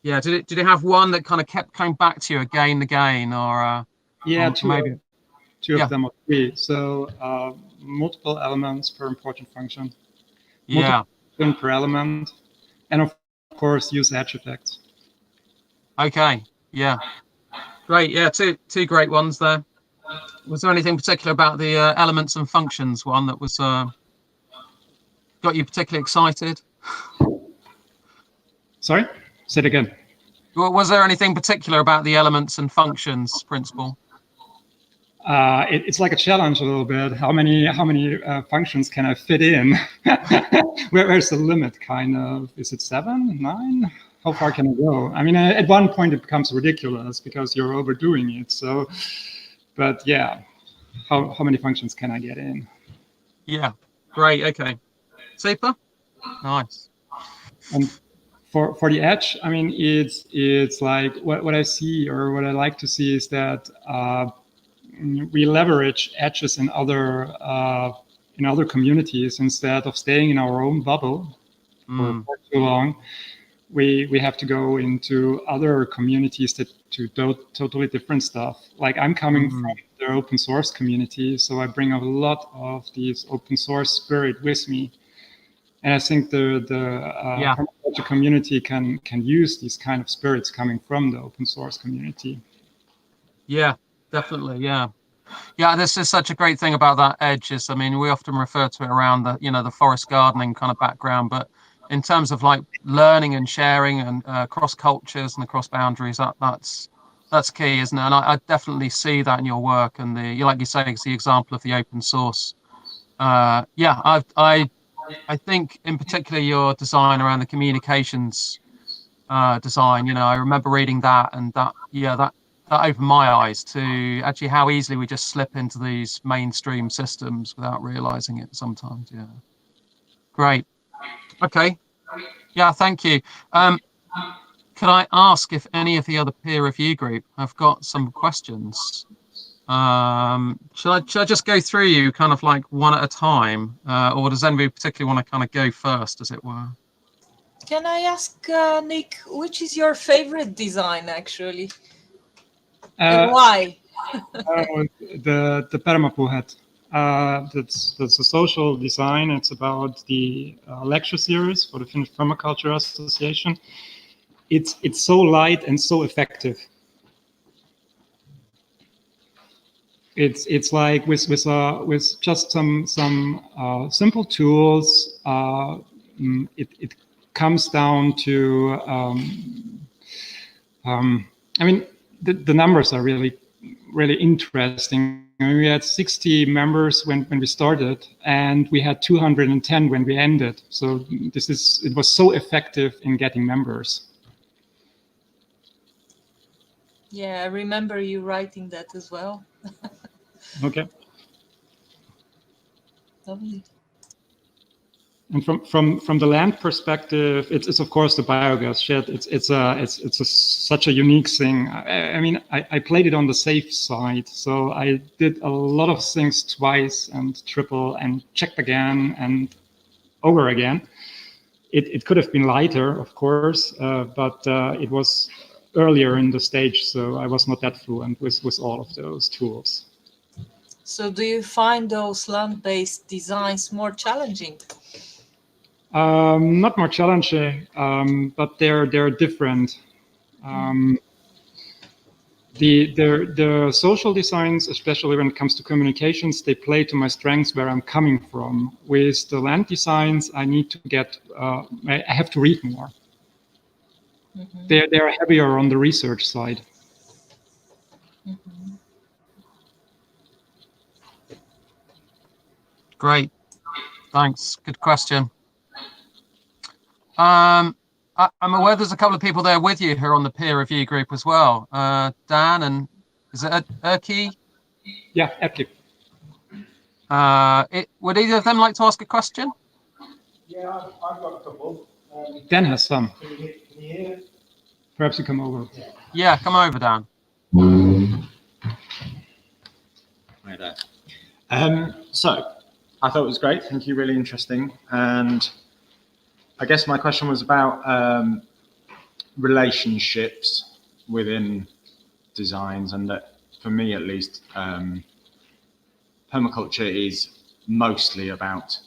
Did it have one that kind of kept coming back to you again and again, or two of them or three. So multiple elements per important function. Multiple per element, and of course use edge effects. Okay. Yeah. Great. Yeah. Two great ones there. Was there anything particular about the elements and functions one that was got you particularly excited? Sorry? Say it again. Well, was there anything particular about the elements and functions principle? It's like a challenge a little bit. How many functions can I fit in? Where's the limit? Kind of. Is it 7, 9? How far can I go? I mean, at one point it becomes ridiculous because you're overdoing it. So, but yeah, how many functions can I get in? Yeah. Great. Okay. Super. Nice. And for the edge, I mean, it's like what I see, or what I like to see, is that we leverage edges in other communities instead of staying in our own bubble for too long. We have to go into other communities that do totally different stuff. Like I'm coming from the open source community, so I bring a lot of this open source spirit with me. And I think the permaculture community can use these kind of spirits coming from the open source community. Yeah, definitely. Yeah. This is such a great thing about that edge. Is, I mean, we often refer to it around the forest gardening kind of background, but in terms of like learning and sharing and cross cultures and across boundaries, that's key, isn't it? And I definitely see that in your work, and like you say, it's the example of the open source. I think in particular your design around the communications design. I remember reading that, and that opened my eyes to actually how easily we just slip into these mainstream systems without realizing it sometimes. Yeah. Great. Okay. Yeah, thank you. Could I ask if any of the other peer review group have got some questions? Should I just go through you kind of like one at a time, or does anybody particularly want to kind of go first, as it were? Can I ask Nick, which is your favorite design actually, and why? The Permapool hat. That's a social design. It's about the lecture series for the Finnish Permaculture Association. It's so light and so effective. it's like with just some simple tools, it comes down to I mean, the numbers are really interesting. I mean, we had 60 members when we started, and we had 210 when we ended. So it was so effective in getting members. Yeah, I remember you writing that as well. Okay. Lovely. And from the land perspective, it's of course the biogas shed. It's such a unique thing. I mean, I played it on the safe side, so I did a lot of things twice and triple and checked again and over again. It could have been lighter, of course, but it was earlier in the stage, so I was not that fluent with all of those tools. So do you find those land-based designs more challenging? Not more challenging, but they're different. The social designs, especially when it comes to communications, they play to my strengths where I'm coming from. With the land designs, I need to get, I have to read more. Mm-hmm. They're heavier on the research side. Mm-hmm. Great, thanks. Good question. I'm aware there's a couple of people there with you who are on the peer review group as well. Dan and is it Erki? Yeah, Erki. Would either of them like to ask a question? Yeah, I've got a couple. Dan has some. Can you hear? Perhaps you come over. Yeah, come over, Dan. Right there. So, I thought it was great. Thank you. Really interesting. And I guess my question was about relationships within designs, and that for me at least, permaculture is mostly about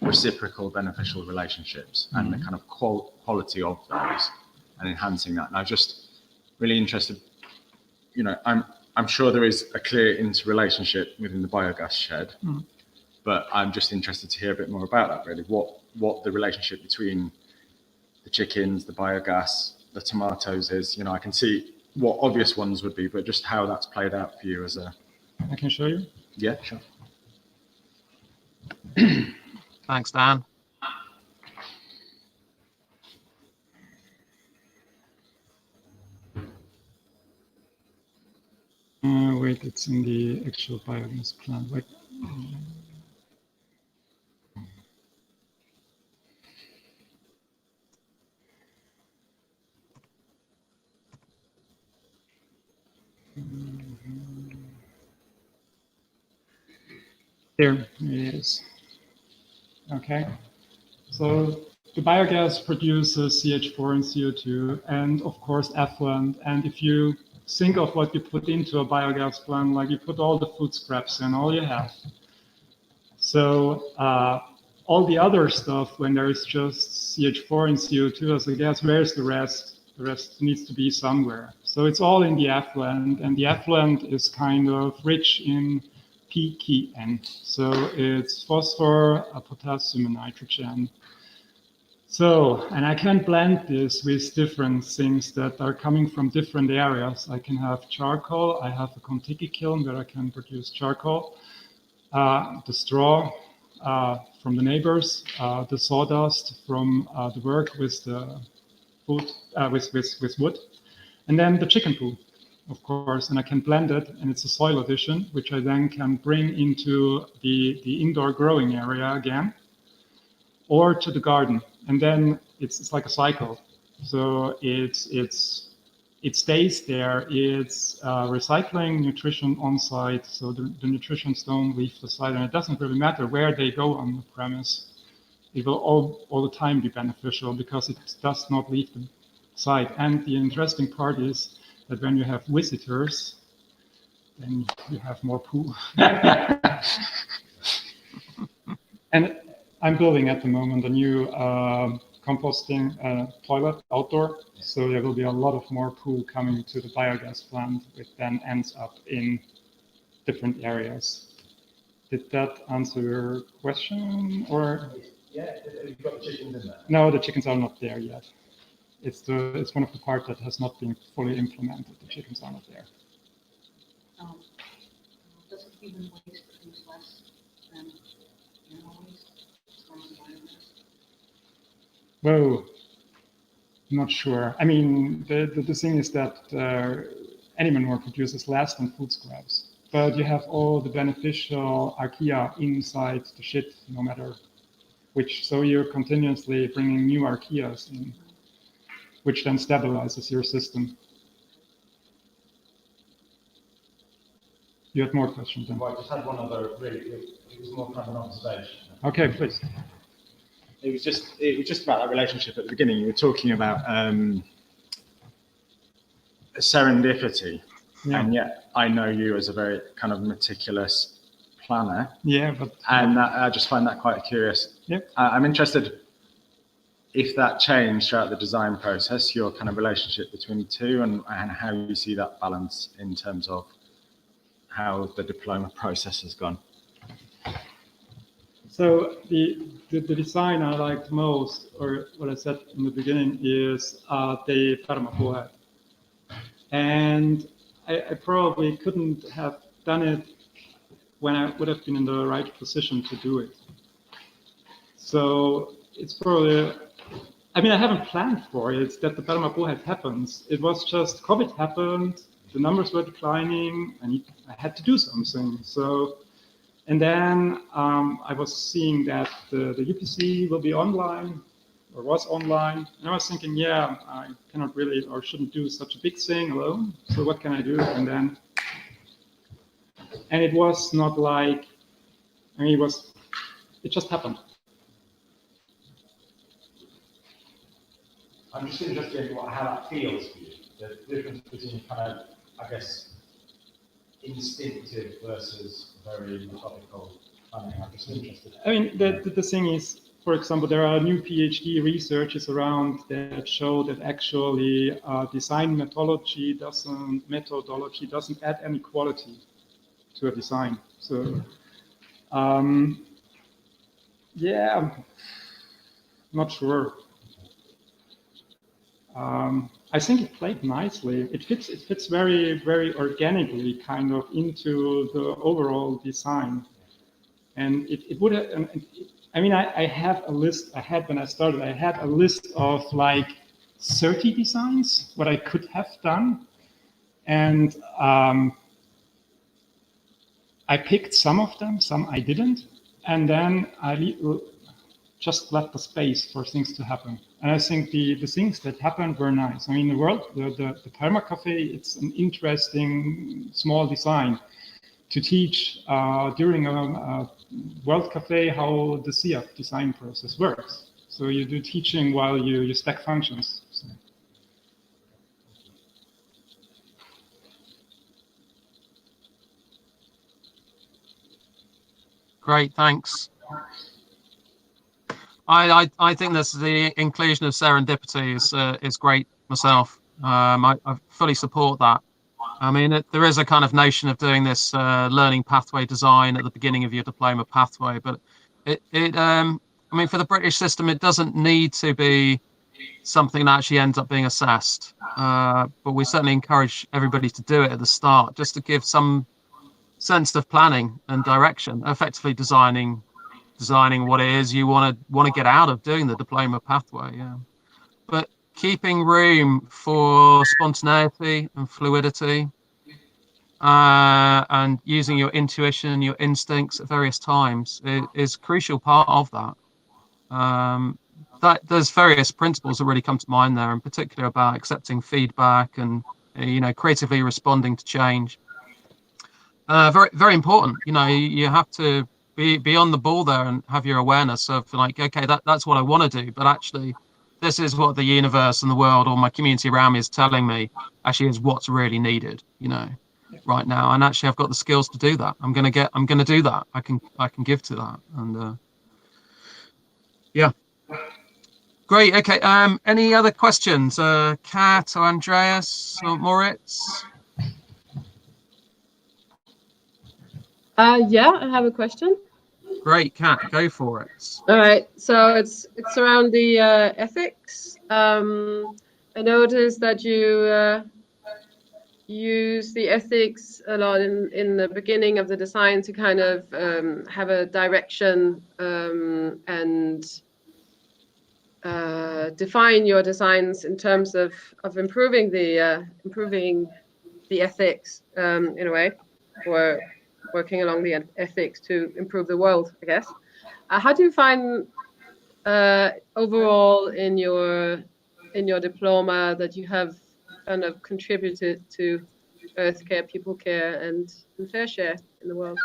reciprocal beneficial relationships and the kind of quality of those and enhancing that. And I'm just really interested, you know, I'm sure there is a clear interrelationship within the biogas shed, but I'm just interested to hear a bit more about that really. What the relationship between the chickens, the biogas, the tomatoes is. You know, I can see what obvious ones would be, but just how that's played out for you as a... I can show you. Yeah, sure. Thanks, Dan. Wait, it's in the actual biogas plant. Wait. There it is. Okay. So the biogas produces CH4 and CO2, and of course effluent. And if you think of what you put into a biogas plant, like you put all the food scraps in, all you have. So all the other stuff, when there is just CH4 and CO2 as a gas, where's the rest? The rest needs to be somewhere. So it's all in the effluent, and the effluent is kind of rich in PKN. So it's phosphor, potassium, and nitrogen. So, and I can blend this with different things that are coming from different areas. I can have charcoal. I have a Contiki kiln where I can produce charcoal. The straw from the neighbors, the sawdust from the work with the food, with wood, and then the chicken poo, of course. And I can blend it, and it's a soil addition, which I then can bring into the indoor growing area again, or to the garden. And then it's like a cycle. So it stays there. It's recycling nutrition on site. So the nutrients don't leave the site, and it doesn't really matter where they go on the premise. It will all the time be beneficial because it does not leave the site. And the interesting part is that when you have visitors, then you have more poo. And I'm building at the moment a new composting toilet outdoor. So there will be a lot of more poo coming to the biogas plant, which then ends up in different areas. Did that answer your question, or? Yeah, you've got the chickens in there. No, the chickens are not there yet. It's one of the parts that has not been fully implemented. The chickens are not there. Does it even waste produce less than animal waste as far as the biomass? Whoa, not sure. I mean, the thing is that any manure produces less than food scraps, but you have all the beneficial archaea inside the shit, no matter which. So you're continuously bringing new archaeas in, which then stabilizes your system. You had more questions then. Well, I just had one other, really, it was more kind of an observation. Okay, please. It was just about that relationship at the beginning. You were talking about serendipity, Yeah. and yet I know you as a very kind of meticulous planner, Yeah, but and I just find that quite curious. Yep. I'm interested if that changed throughout the design process, your kind of relationship between the two, and how you see that balance in terms of how the diploma process has gone. So the design I liked most, or what I said in the beginning, is the Permapoet. And I probably couldn't have done it when I would have been in the right position to do it. So it's probably, I mean, I haven't planned for it that the Permapoet happens. It was just COVID happened, the numbers were declining, and I had to do something. So, and then I was seeing that the UPC will be online, or was online, and I was thinking, yeah, I cannot really, or shouldn't do such a big thing alone. So what can I do? And it was not like, I mean, it just happened. I'm just interested in how that feels for you, the difference between kind of, I guess, instinctive versus very methodical planning. I'm just interested. I mean, the thing is, for example, there are new PhD researches around that show that actually design methodology doesn't add any quality to a design. So, yeah, I'm not sure. I think it played nicely. It fits very, very organically, kind of into the overall design. And it would have. I mean, I have a list. When I started, I had a list of like 30 designs what I could have done, and I picked some of them, some I didn't, and then I just left the space for things to happen. And I think the things that happened were nice. I mean, the Perma Cafe, it's an interesting small design to teach during a World Cafe how the CF design process works. So you do teaching while you stack functions. So. Great, thanks. I think this the inclusion of serendipity is great myself. I fully support that. I mean, there is a kind of notion of doing this learning pathway design at the beginning of your diploma pathway, but I mean, for the British system, it doesn't need to be something that actually ends up being assessed. But we certainly encourage everybody to do it at the start, just to give some sense of planning and direction, effectively designing what it is you want to get out of doing the diploma pathway. Yeah, but keeping room for spontaneity and fluidity, and using your intuition, your instincts at various times is a crucial part of that. That there's various principles that really come to mind there, in particular about accepting feedback and creatively responding to change. Very, very important. You have to be on the ball there and have your awareness of like, okay, that's what I want to do, but actually this is what the universe and the world or my community around me is telling me actually is what's really needed, right now. And actually I've got the skills to do that. I'm going to do that. I can give to that. And yeah. Great. Okay. Any other questions? Kat or Andreas or Moritz? Yeah, I have a question. Great, Kat, go for it. All right, so it's around the ethics. I noticed that you use the ethics a lot in the beginning of the design to kind of have a direction and define your designs in terms of improving the ethics in a way, or working along the ethics to improve the world, I guess. How do you find overall in your diploma that you have kind of contributed to Earth Care, People Care, and Fair Share in the world?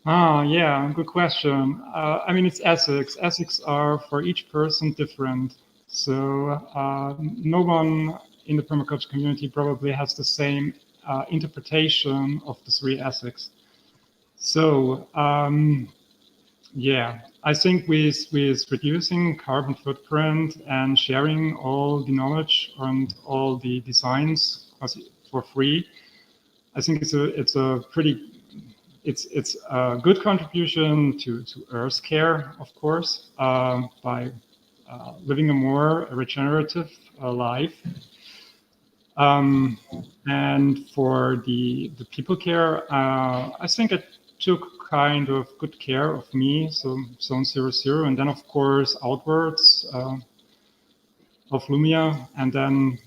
Yeah, good question. I mean, it's ethics. Ethics are for each person different. So no one in the permaculture community probably has the same interpretation of the 3 ethics. So yeah, I think with reducing carbon footprint and sharing all the knowledge and all the designs for free, I think it's a good contribution to Earth Care, of course, by living a more regenerative life. And for the People Care, I think it took kind of good care of me, so Zone 00, and then of course outwards of Lumia, and then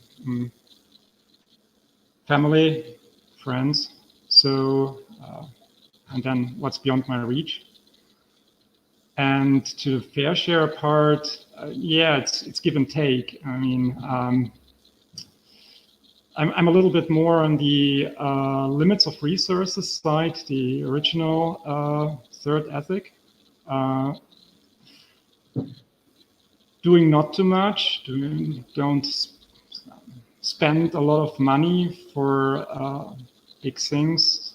family, friends. So and then what's beyond my reach. And to the Fair Share part, yeah, it's give and take. I mean, I'm a little bit more on the limits of resources side, the original 3rd ethic. Doing not too much, don't spend a lot of money for big things.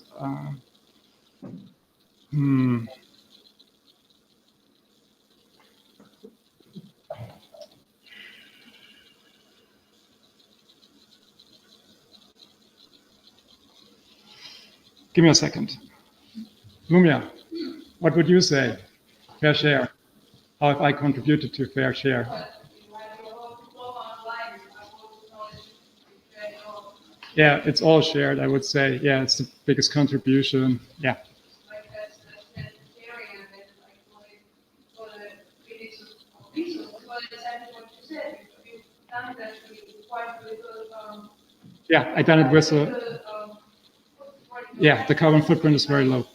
Give me a second. Lumia, what would you say? Fair Share. How have I contributed to Fair Share? Yeah, it's all shared, I would say. Yeah, it's the biggest contribution. Yeah. Yeah, I done it with yeah, the carbon footprint is very low.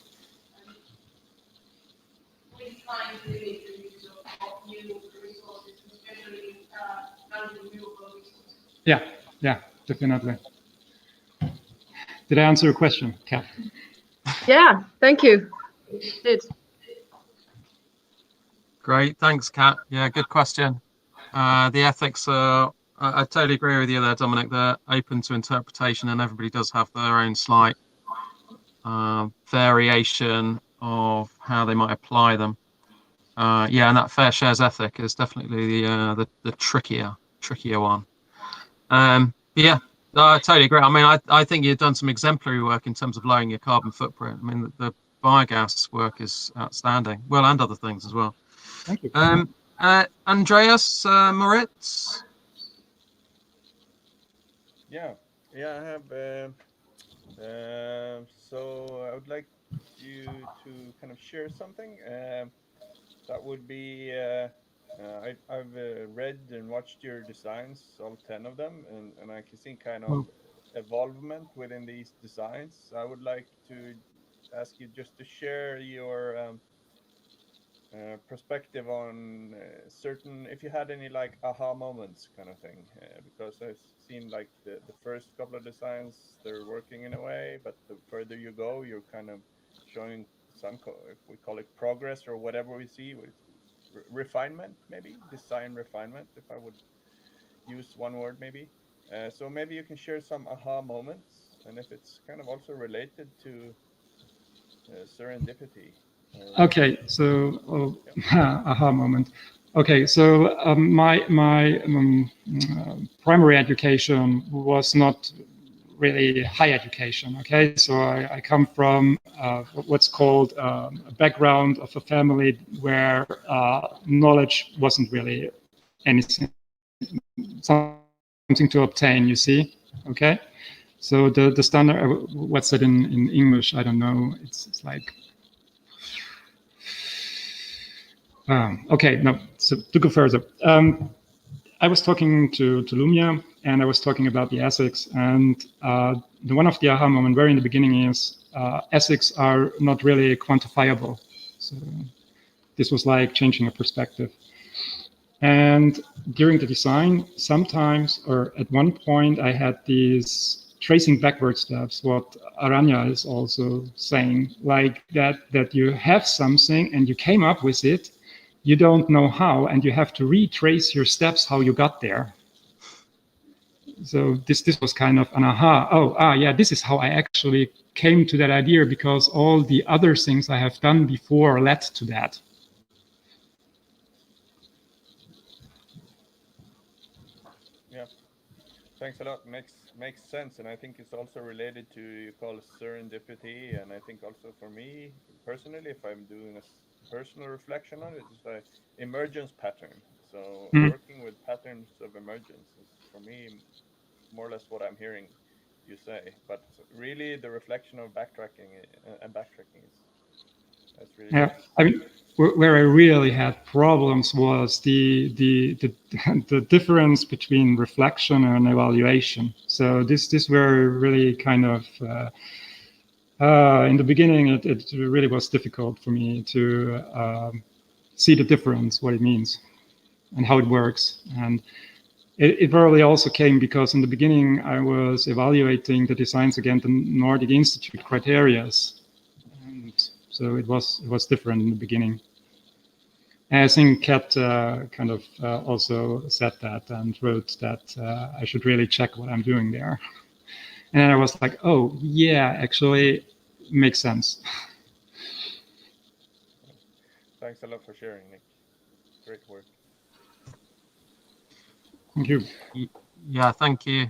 Yeah, yeah, definitely. Did I answer your question, Kat? Yeah, thank you. Did. Great, thanks, Kat. Yeah, good question. The ethics are, I totally agree with you there, Dominic. They're open to interpretation, and everybody does have their own slight variation of how they might apply them. Yeah, and that Fair Shares ethic is definitely the trickier one. Yeah, I totally agree. I mean, I think you've done some exemplary work in terms of lowering your carbon footprint. I mean, the biogas work is outstanding. Well, and other things as well. Thank you. Andreas Moritz. Yeah, I have. So I would like you to kind of share something. That would be. I've read and watched your designs, all 10 of them, and I can see kind of evolvement within these designs. I would like to ask you just to share your perspective on certain, if you had any like aha moments kind of thing, because I've seen like the first couple of designs, they're working in a way, but the further you go, you're kind of showing some, if we call it progress or whatever we see with refinement, maybe design refinement, if I would use one word maybe. So maybe you can share some aha moments, and if it's kind of also related to serendipity. Okay, so aha moment. Okay, so my primary education was not really high education. Okay, so I come from what's called a background of a family where knowledge wasn't really anything, something to obtain. You see, okay. So the standard, what's it in English? I don't know. It's like. Okay, no. So to go further. I was talking to Lumia, and I was talking about the ethics, and the one of the aha moment very in the beginning is ethics are not really quantifiable. So this was like changing a perspective. And during the design, sometimes, or at one point, I had these tracing backward steps, what Aranya is also saying, like that you have something and you came up with it, you don't know how, and you have to retrace your steps how you got there. So this was kind of an aha. Yeah, this is how I actually came to that idea, because all the other things I have done before led to that. Yeah, thanks a lot. Makes sense, and I think it's also related to, you call it serendipity, and I think also for me personally, if I'm doing a personal reflection on it, it's like emergence pattern. So working with patterns of emergence is for me more or less what I'm hearing you say. But really, the reflection of backtracking is that's really yeah. Good. I mean, where I really had problems was the difference between reflection and evaluation. So this were really kind of in the beginning, it really was difficult for me to see the difference, what it means, and how it works. And it probably also came because in the beginning I was evaluating the designs against the Nordic Institute criteria, and so it was different in the beginning. And I think Kat kind of also said that and wrote that I should really check what I'm doing there. And then I was like, oh, yeah, actually, makes sense. Thanks a lot for sharing, Nick. Great work. Thank you. Yeah, thank you.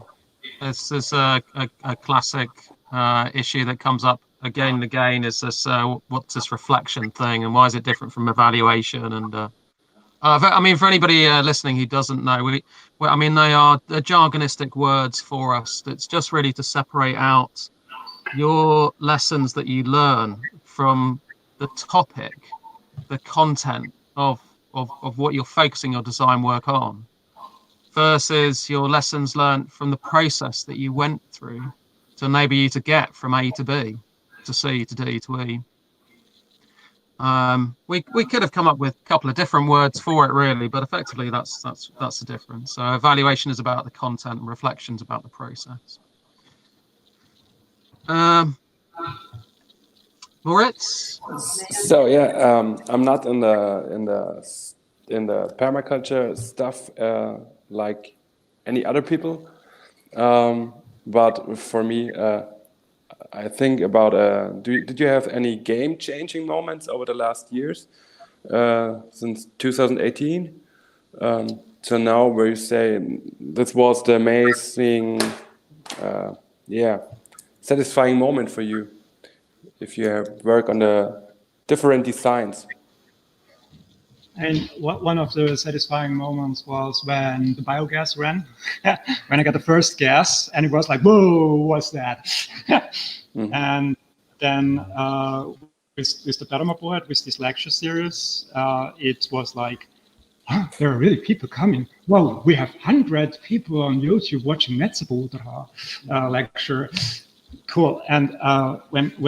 This is a classic issue that comes up again and again, is this what's this reflection thing, and why is it different from evaluation? And I mean, for anybody listening who doesn't know, I mean, they are jargonistic words for us. It's just really to separate out your lessons that you learn from the topic, the content of what you're focusing your design work on, versus your lessons learned from the process that you went through to enable you to get from A to B, to C to D to E. We could have come up with a couple of different words for it, really, but effectively that's the difference. So evaluation is about the content, and reflections about the process. Moritz? So yeah, I'm not in the permaculture stuff like any other people, but for me, I think about did you have any game-changing moments over the last years since 2018 to now, where you say this was the amazing, satisfying moment for you if you work on the different designs? And one of the satisfying moments was when the biogas ran, when I got the first gas, and it was like, whoa, what's that? Mm-hmm. And then with the permaboard, with this lecture series, it was like, there are really people coming. Whoa, we have 100 people on YouTube watching Netzeboulder lecture. Cool. And when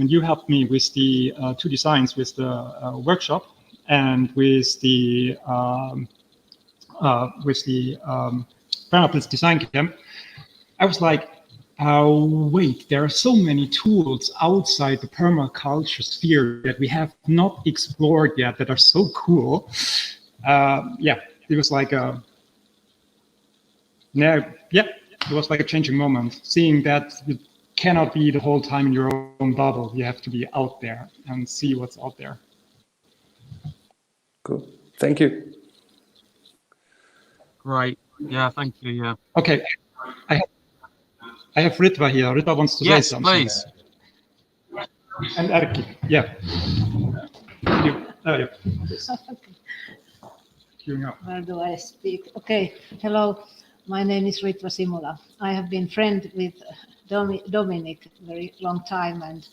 you helped me with the two designs, with the workshop and with the Permablitz design camp, I was like, wait, there are so many tools outside the permaculture sphere that we have not explored yet that are so cool. It was like it was like a changing moment, seeing that you cannot be the whole time in your own bubble. You have to be out there and see what's out there. Cool. Thank you. Great. Yeah, thank you. Yeah. Okay. I have Ritva here. Ritva wants to say Yes, something. please. And Erkki, yeah. You. Queuing up. Where do I speak? Okay, hello. My name is Ritva Simula. I have been friend with Dominic very long time, and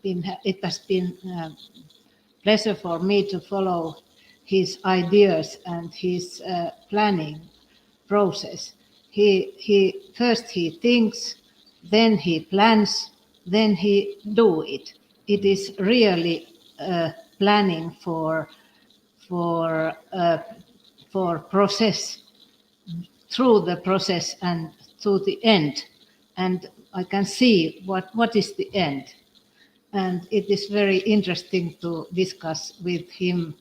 it has been pleasure for me to follow his ideas and his planning process. He first thinks, then he plans, then he do it. It is really planning for process, through the process and to the end. And I can see what is the end. And it is very interesting to discuss with him.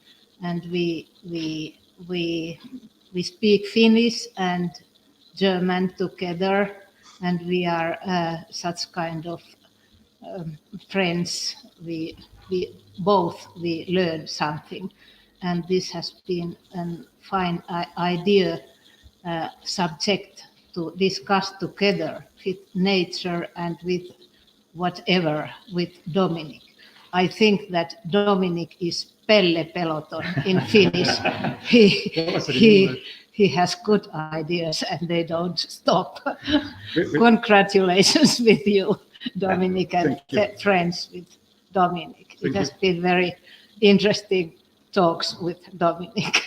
And we speak Finnish and German together, and we are such kind of friends. We learn something, and this has been a fine idea subject to discuss together with nature and with whatever with Dominic. I think that Dominic is Pelle Peloton in Finnish. He has good ideas and they don't stop. Congratulations with you, Dominic, and friends with Dominic. It has been very interesting talks with Dominic.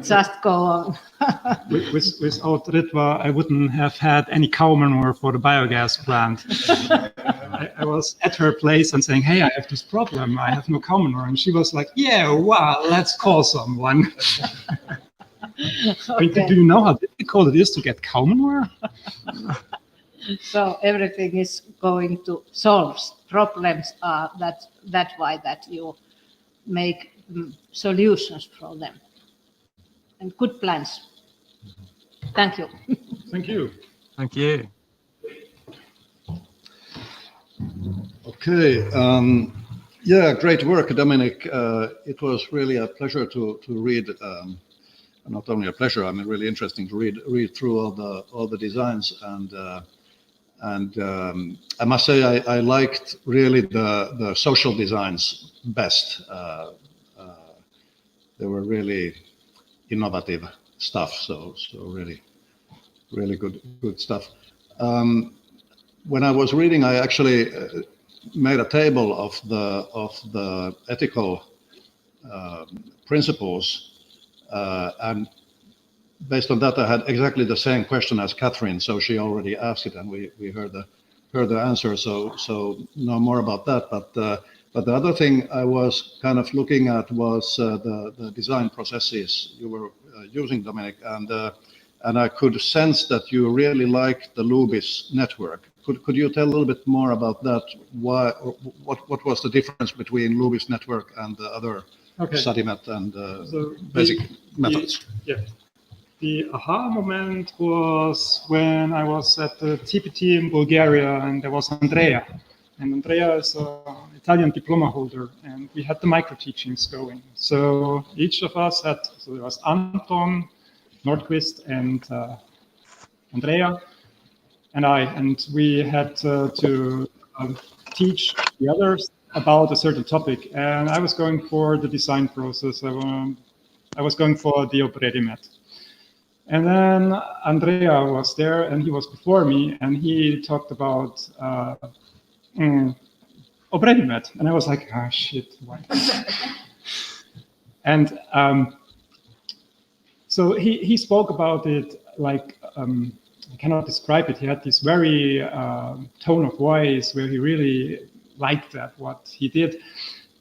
Just go on. Without Ritva, I wouldn't have had any cow manure for the biogas plant. I was at her place and saying, hey, I have this problem. I have no cow manure. And she was like, yeah, wow, let's call someone. Okay. Do you know how difficult it is to get cow manure? So everything is going to solve problems. That's why that you make solutions for them and good plans. Thank you. Thank you. Thank you. Okay. Yeah, great work, Dominic. It was really a pleasure to read. Not only a pleasure, I mean, really interesting to read through all the designs, and I must say I liked really the social designs best. They were really innovative stuff. So really good stuff. When I was reading, I actually made a table of the ethical principles. And based on that, I had exactly the same question as Catherine. So she already asked it, and we heard the answer. So no more about that. But the other thing I was kind of looking at was the design processes you were using, Dominic, and I could sense that you really liked the Lubis network. Could you tell a little bit more about that? What was the difference between Lubis network and the other? Okay. Sadimet and basic methods. The aha moment was when I was at the TPT in Bulgaria, and there was Andrea. And Andrea is an Italian diploma holder, and we had the micro teachings going. So each of us had, so there was Anton, Nordquist, and Andrea, and I, and we had to teach the others about a certain topic, and I was going for the design process. I was going for the Obredimet. And then Andrea was there, and he was before me, and he talked about Obredimet, and I was like, ah, shit, why? And so he spoke about it like, I cannot describe it. He had this very tone of voice where he really liked that, what he did.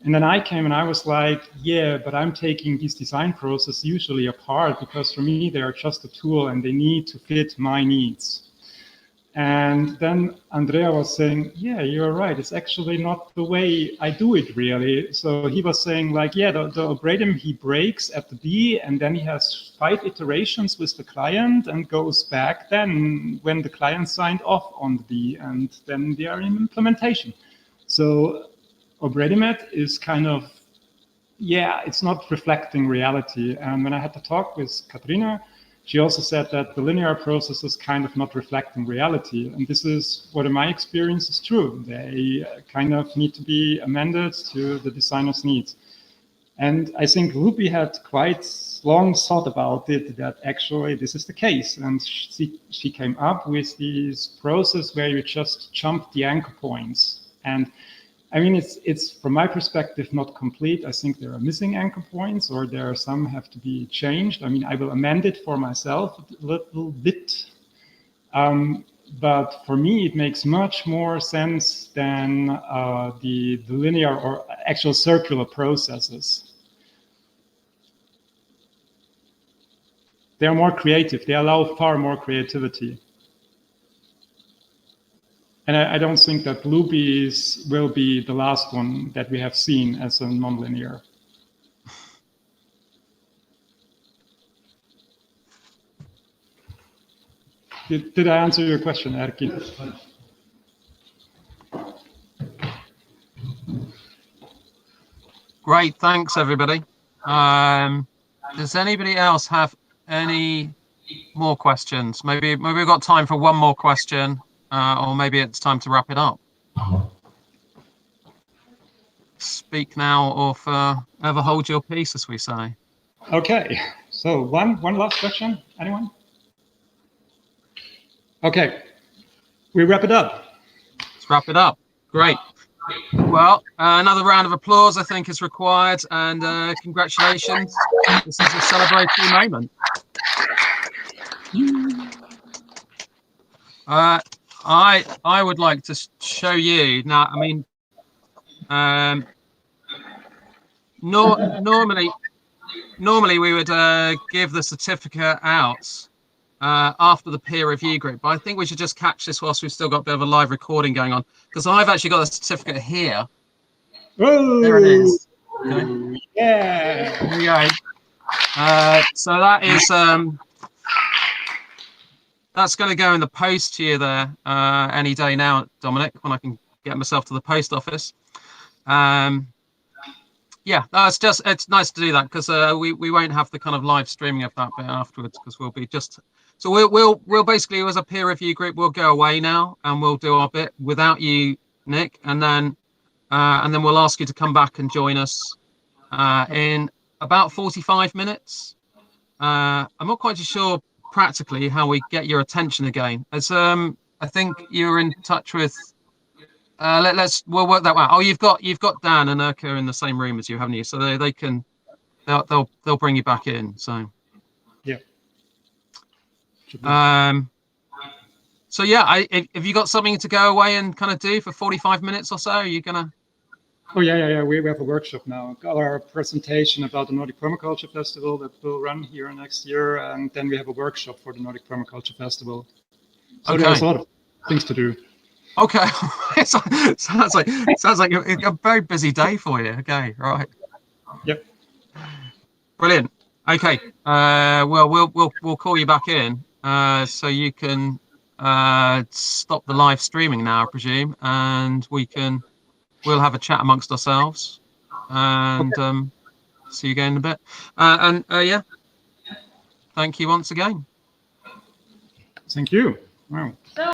And then I came and I was like, yeah, but I'm taking this design process usually apart because for me, they are just a tool and they need to fit my needs. And then Andrea was saying, yeah, you're right. It's actually not the way I do it really. So he was saying like, yeah, the Obredimet, he breaks at the B and then he has 5 iterations with the client and goes back then when the client signed off on the B and then they are in implementation. So Obredimet is kind of, yeah, it's not reflecting reality. And when I had to talk with Katrina, she also said that the linear processes kind of not reflecting reality. And this is what, in my experience, is true. They kind of need to be amended to the designer's needs. And I think Ruby had quite long thought about it, that actually this is the case. And she came up with this process where you just jump the anchor points. And I mean, it's from my perspective not complete. I think there are missing anchor points, or there are some have to be changed. I mean, I will amend it for myself a little bit. But for me, it makes much more sense than the linear or actual circular processes. They are more creative. They allow far more creativity. And I don't think that Ruby will be the last one that we have seen as a nonlinear. Did I answer your question, Erkki? Great, thanks everybody. Does anybody else have any more questions? Maybe we've got time for one more question. Or maybe it's time to wrap it up. Speak now or forever hold your peace, as we say. Okay, so one last question, anyone? Okay, we wrap it up. Let's wrap it up. Great. Well, another round of applause, I think, is required, and congratulations. This is a celebratory moment. I would like to show you now. I mean, normally we would give the certificate out after the peer review group, but I think we should just catch this whilst we've still got a bit of a live recording going on, because I've actually got a certificate here. Whoa. There it is. Okay. Yeah. There we go. So that is that's going to go in the post to you there any day now, Dominic, when I can get myself to the post office. Yeah, it's nice to do that, because we won't have the kind of live streaming of that bit afterwards, because we'll be just, so we'll basically, as a peer review group, we'll go away now and we'll do our bit without you, Nick, and then we'll ask you to come back and join us in about 45 minutes. I'm not quite sure practically how we get your attention again, as I think you're in touch with we'll work that out. Oh, you've got Dan and Urka in the same room as you, haven't you? So they'll bring you back in. So yeah. So yeah, have you got something to go away and kind of do for 45 minutes or so? Are you gonna? Oh yeah. We have a workshop now. Our presentation about the Nordic Permaculture Festival that will run here next year, and then we have a workshop for the Nordic Permaculture Festival. So okay. There's a lot of things to do. Okay, sounds like a very busy day for you. Okay, right. Yep. Brilliant. Okay. Well, we'll call you back in, so you can stop the live streaming now, I presume, and we'll have a chat amongst ourselves, and see you again in a bit. Yeah, thank you once again. Thank you. Wow.